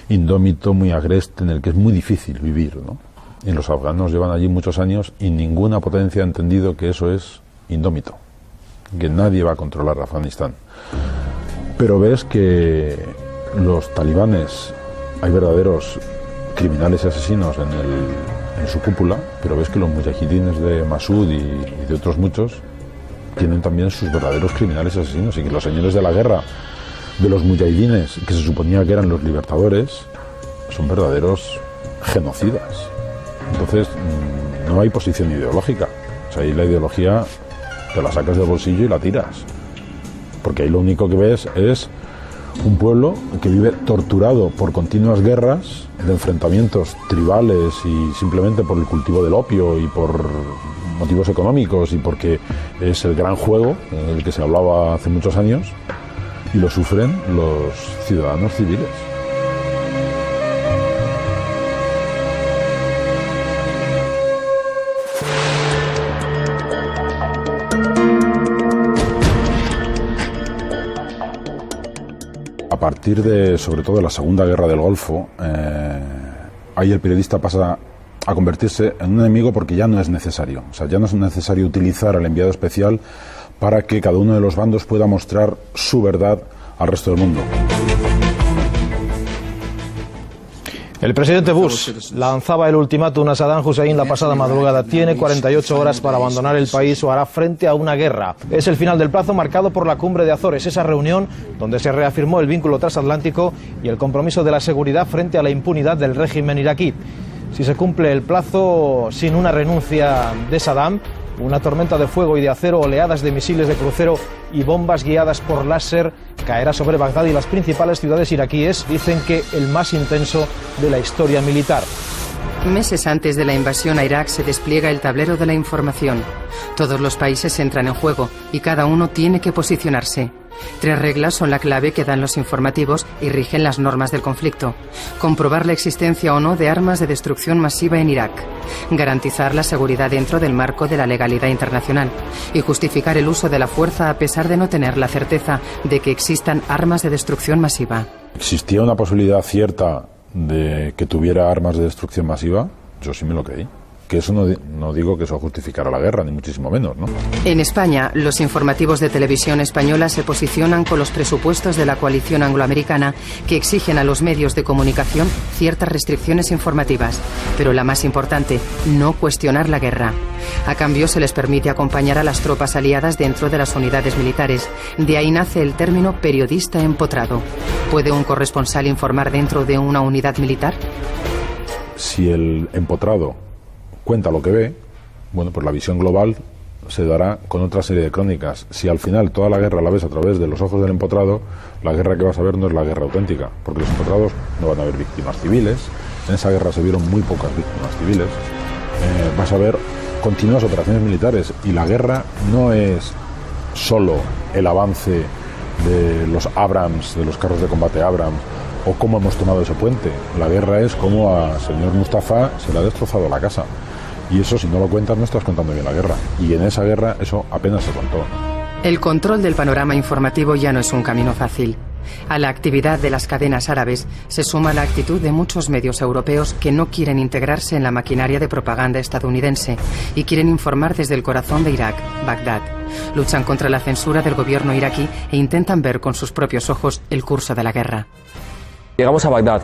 T: indómito, muy agreste, en el que es muy difícil vivir, ¿no? Y los afganos llevan allí muchos años y ninguna potencia ha entendido que eso es indómito, que nadie va a controlar Afganistán. Pero ves que los talibanes, hay verdaderos criminales y asesinos en su cúpula, pero ves que los mujahidines de Masud y de otros muchos tienen también sus verdaderos criminales y asesinos, y que los señores de la guerra de los mujahidines, que se suponía que eran los libertadores, son verdaderos genocidas. Entonces no hay posición ideológica. O sea, ahí la ideología te la sacas del bolsillo y la tiras, porque ahí lo único que ves es un pueblo que vive torturado por continuas guerras, de enfrentamientos tribales y simplemente por el cultivo del opio y por motivos económicos y porque es el gran juego del que se hablaba hace muchos años, y lo sufren los ciudadanos civiles. A partir de, sobre todo, de la Segunda Guerra del Golfo, ahí el periodista pasa a convertirse en un enemigo porque ya no es necesario. O sea, ya no es necesario utilizar al enviado especial para que cada uno de los bandos pueda mostrar su verdad al resto del mundo.
B: El presidente Bush lanzaba el ultimátum a Saddam Hussein la pasada madrugada. Tiene 48 horas para abandonar el país o hará frente a una guerra. Es el final del plazo marcado por la cumbre de Azores, esa reunión donde se reafirmó el vínculo transatlántico y el compromiso de la seguridad frente a la impunidad del régimen iraquí. Si se cumple el plazo sin una renuncia de Saddam, una tormenta de fuego y de acero, oleadas de misiles de crucero y bombas guiadas por láser caerá sobre Bagdad y las principales ciudades iraquíes, dicen que el más intenso de la historia militar.
A: Meses antes de la invasión a Irak se despliega el tablero de la información. Todos los países entran en juego y cada uno tiene que posicionarse. 3 reglas son la clave que dan los informativos y rigen las normas del conflicto. Comprobar la existencia o no de armas de destrucción masiva en Irak. Garantizar la seguridad dentro del marco de la legalidad internacional. Y justificar el uso de la fuerza a pesar de no tener la certeza de que existan armas de destrucción masiva.
T: ¿Existía una posibilidad cierta de que tuviera armas de destrucción masiva? Yo sí me lo creí. Que eso no digo que eso justificara la guerra, ni muchísimo menos, ¿no?
A: En España, los informativos de televisión española se posicionan con los presupuestos de la coalición angloamericana que exigen a los medios de comunicación ciertas restricciones informativas, pero la más importante, no cuestionar la guerra. A cambio, se les permite acompañar a las tropas aliadas dentro de las unidades militares. De ahí nace el término periodista empotrado. ¿Puede un corresponsal informar dentro de una unidad militar?
T: Si el empotrado cuenta lo que ve, bueno, pues la visión global se dará con otra serie de crónicas. Si al final toda la guerra la ves a través de los ojos del empotrado, la guerra que vas a ver no es la guerra auténtica, porque los empotrados no van a haber víctimas civiles. En esa guerra se vieron muy pocas víctimas civiles. Vas a ver continuas operaciones militares, y la guerra no es solo el avance de los Abrams, de los carros de combate Abrams, o cómo hemos tomado ese puente. La guerra es cómo a señor Mustafa se le ha destrozado la casa. Y eso, si no lo cuentas, no estás contando bien la guerra. Y en esa guerra eso apenas se contó.
A: El control del panorama informativo ya no es un camino fácil. A la actividad de las cadenas árabes se suma la actitud de muchos medios europeos que no quieren integrarse en la maquinaria de propaganda estadounidense y quieren informar desde el corazón de Irak, Bagdad. Luchan contra la censura del gobierno iraquí e intentan ver con sus propios ojos el curso de la guerra.
C: Llegamos a Bagdad.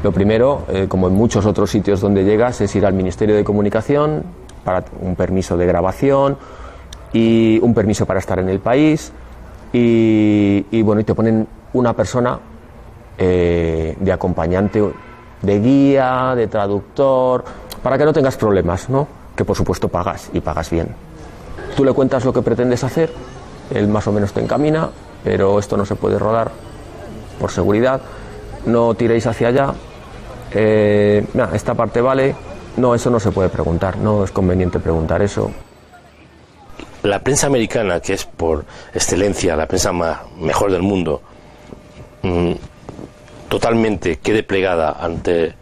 C: Lo primero, como en muchos otros sitios donde llegas, es ir al Ministerio de Comunicación para un permiso de grabación y un permiso para estar en el país y bueno, y te ponen una persona de acompañante, de guía, de traductor, para que no tengas problemas, ¿no? Que por supuesto pagas y pagas bien. Tú le cuentas lo que pretendes hacer, él más o menos te encamina, pero esto no se puede rodar por seguridad, no tiréis hacia allá, esta parte vale, no, eso no se puede preguntar, no es conveniente preguntar eso.
P: La prensa americana, que es por excelencia la prensa mejor del mundo, totalmente quede plegada ante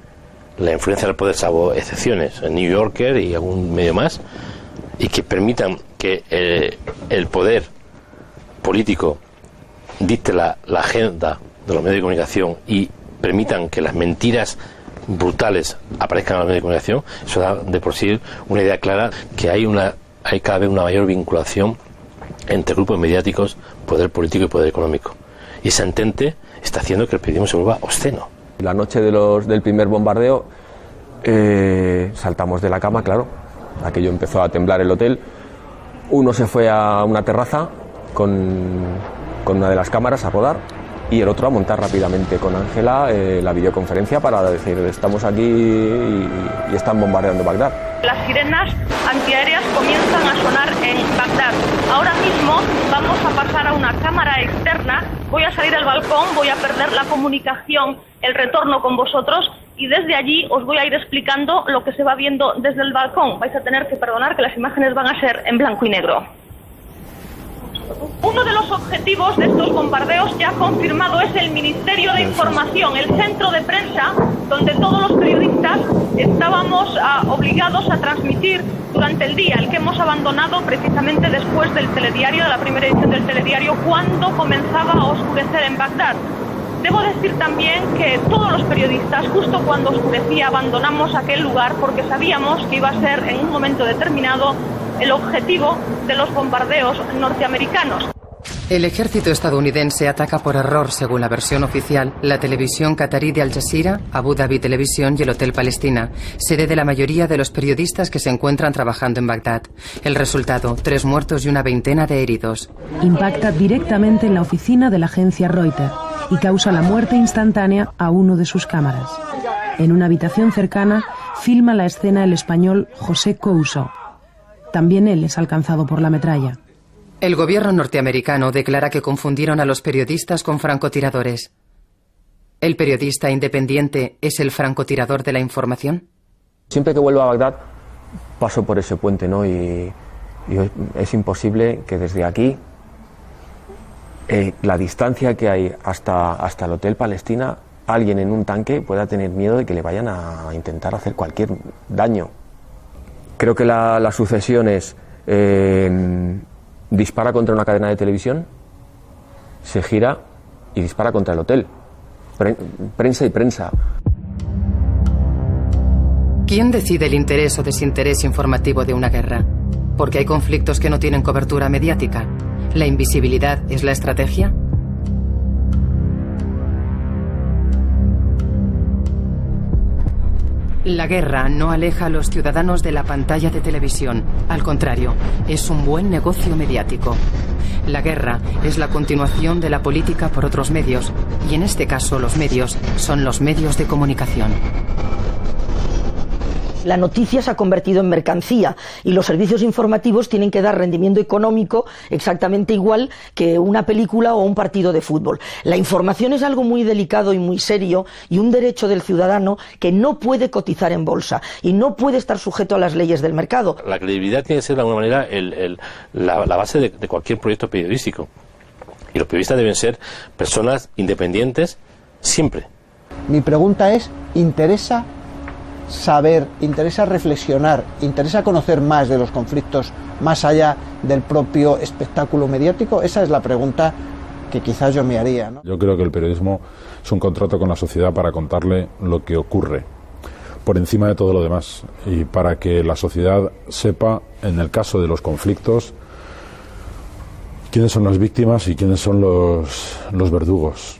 P: la influencia del poder, salvo excepciones, el New Yorker y algún medio más, y que permitan que el poder político dicte la agenda de los medios de comunicación y permitan que las mentiras brutales aparezcan en los medios de comunicación, eso da de por sí una idea clara que hay cada vez una mayor vinculación entre grupos mediáticos, poder político y poder económico. Y esa entente está haciendo que el periodismo se vuelva obsceno.
C: La noche del primer bombardeo saltamos de la cama, claro, aquello empezó a temblar el hotel, uno se fue a una terraza con una de las cámaras a rodar y el otro a montar rápidamente con Ángela la videoconferencia para decir estamos aquí y están bombardeando Bagdad.
F: Las sirenas antiaéreas comienzan a sonar en Bagdad. Ahora mismo vamos a pasar a una cámara externa, voy a salir al balcón, voy a perder la comunicación, el retorno con vosotros y desde allí os voy a ir explicando lo que se va viendo desde el balcón. Vais a tener que perdonar que las imágenes van a ser en blanco y negro. Uno de los objetivos de estos bombardeos ya confirmado es el Ministerio de Información, el centro de prensa donde todos los periodistas estábamos obligados a transmitir durante el día, el que hemos abandonado precisamente después del telediario, de la primera edición del telediario, cuando comenzaba a oscurecer en Bagdad. Debo decir también que todos los periodistas, justo cuando oscurecía, abandonamos aquel lugar porque sabíamos que iba a ser en un momento determinado el objetivo de los bombardeos norteamericanos.
A: El ejército estadounidense ataca por error, según la versión oficial, la televisión catarí de Al Jazeera, Abu Dhabi Televisión y el Hotel Palestina, sede de la mayoría de los periodistas que se encuentran trabajando en Bagdad. El resultado, 3 muertos y una veintena de heridos.
H: Impacta directamente en la oficina de la agencia Reuters y causa la muerte instantánea a uno de sus cámaras. En una habitación cercana, filma la escena el español José Couso. También él es alcanzado por la metralla.
A: El gobierno norteamericano declara que confundieron a los periodistas con francotiradores. ¿El periodista independiente es el francotirador de la información?
C: Siempre que vuelvo a Bagdad paso por ese puente, ¿no? Y es imposible que desde aquí la distancia que hay hasta el Hotel Palestina, alguien en un tanque pueda tener miedo de que le vayan a intentar hacer cualquier daño. Creo que la sucesión es dispara contra una cadena de televisión, se gira y dispara contra el hotel. Prensa y prensa.
A: ¿Quién decide el interés o desinterés informativo de una guerra? Porque hay conflictos que no tienen cobertura mediática. ¿La invisibilidad es la estrategia? La guerra no aleja a los ciudadanos de la pantalla de televisión. Al contrario, es un buen negocio mediático. La guerra es la continuación de la política por otros medios, y en este caso los medios son los medios de comunicación.
G: La noticia se ha convertido en mercancía y los servicios informativos tienen que dar rendimiento económico exactamente igual que una película o un partido de fútbol. La información es algo muy delicado y muy serio y un derecho del ciudadano que no puede cotizar en bolsa y no puede estar sujeto a las leyes del mercado.
P: La credibilidad tiene que ser de alguna manera la base de cualquier proyecto periodístico. Y los periodistas deben ser personas independientes siempre.
I: Mi pregunta es, ¿interesa saber, interesa reflexionar, interesa conocer más de los conflictos más allá del propio espectáculo mediático? Esa es la pregunta que quizás yo me haría, ¿no?
T: Yo creo que el periodismo es un contrato con la sociedad para contarle lo que ocurre por encima de todo lo demás y para que la sociedad sepa, en el caso de los conflictos, quiénes son las víctimas y quiénes son los verdugos.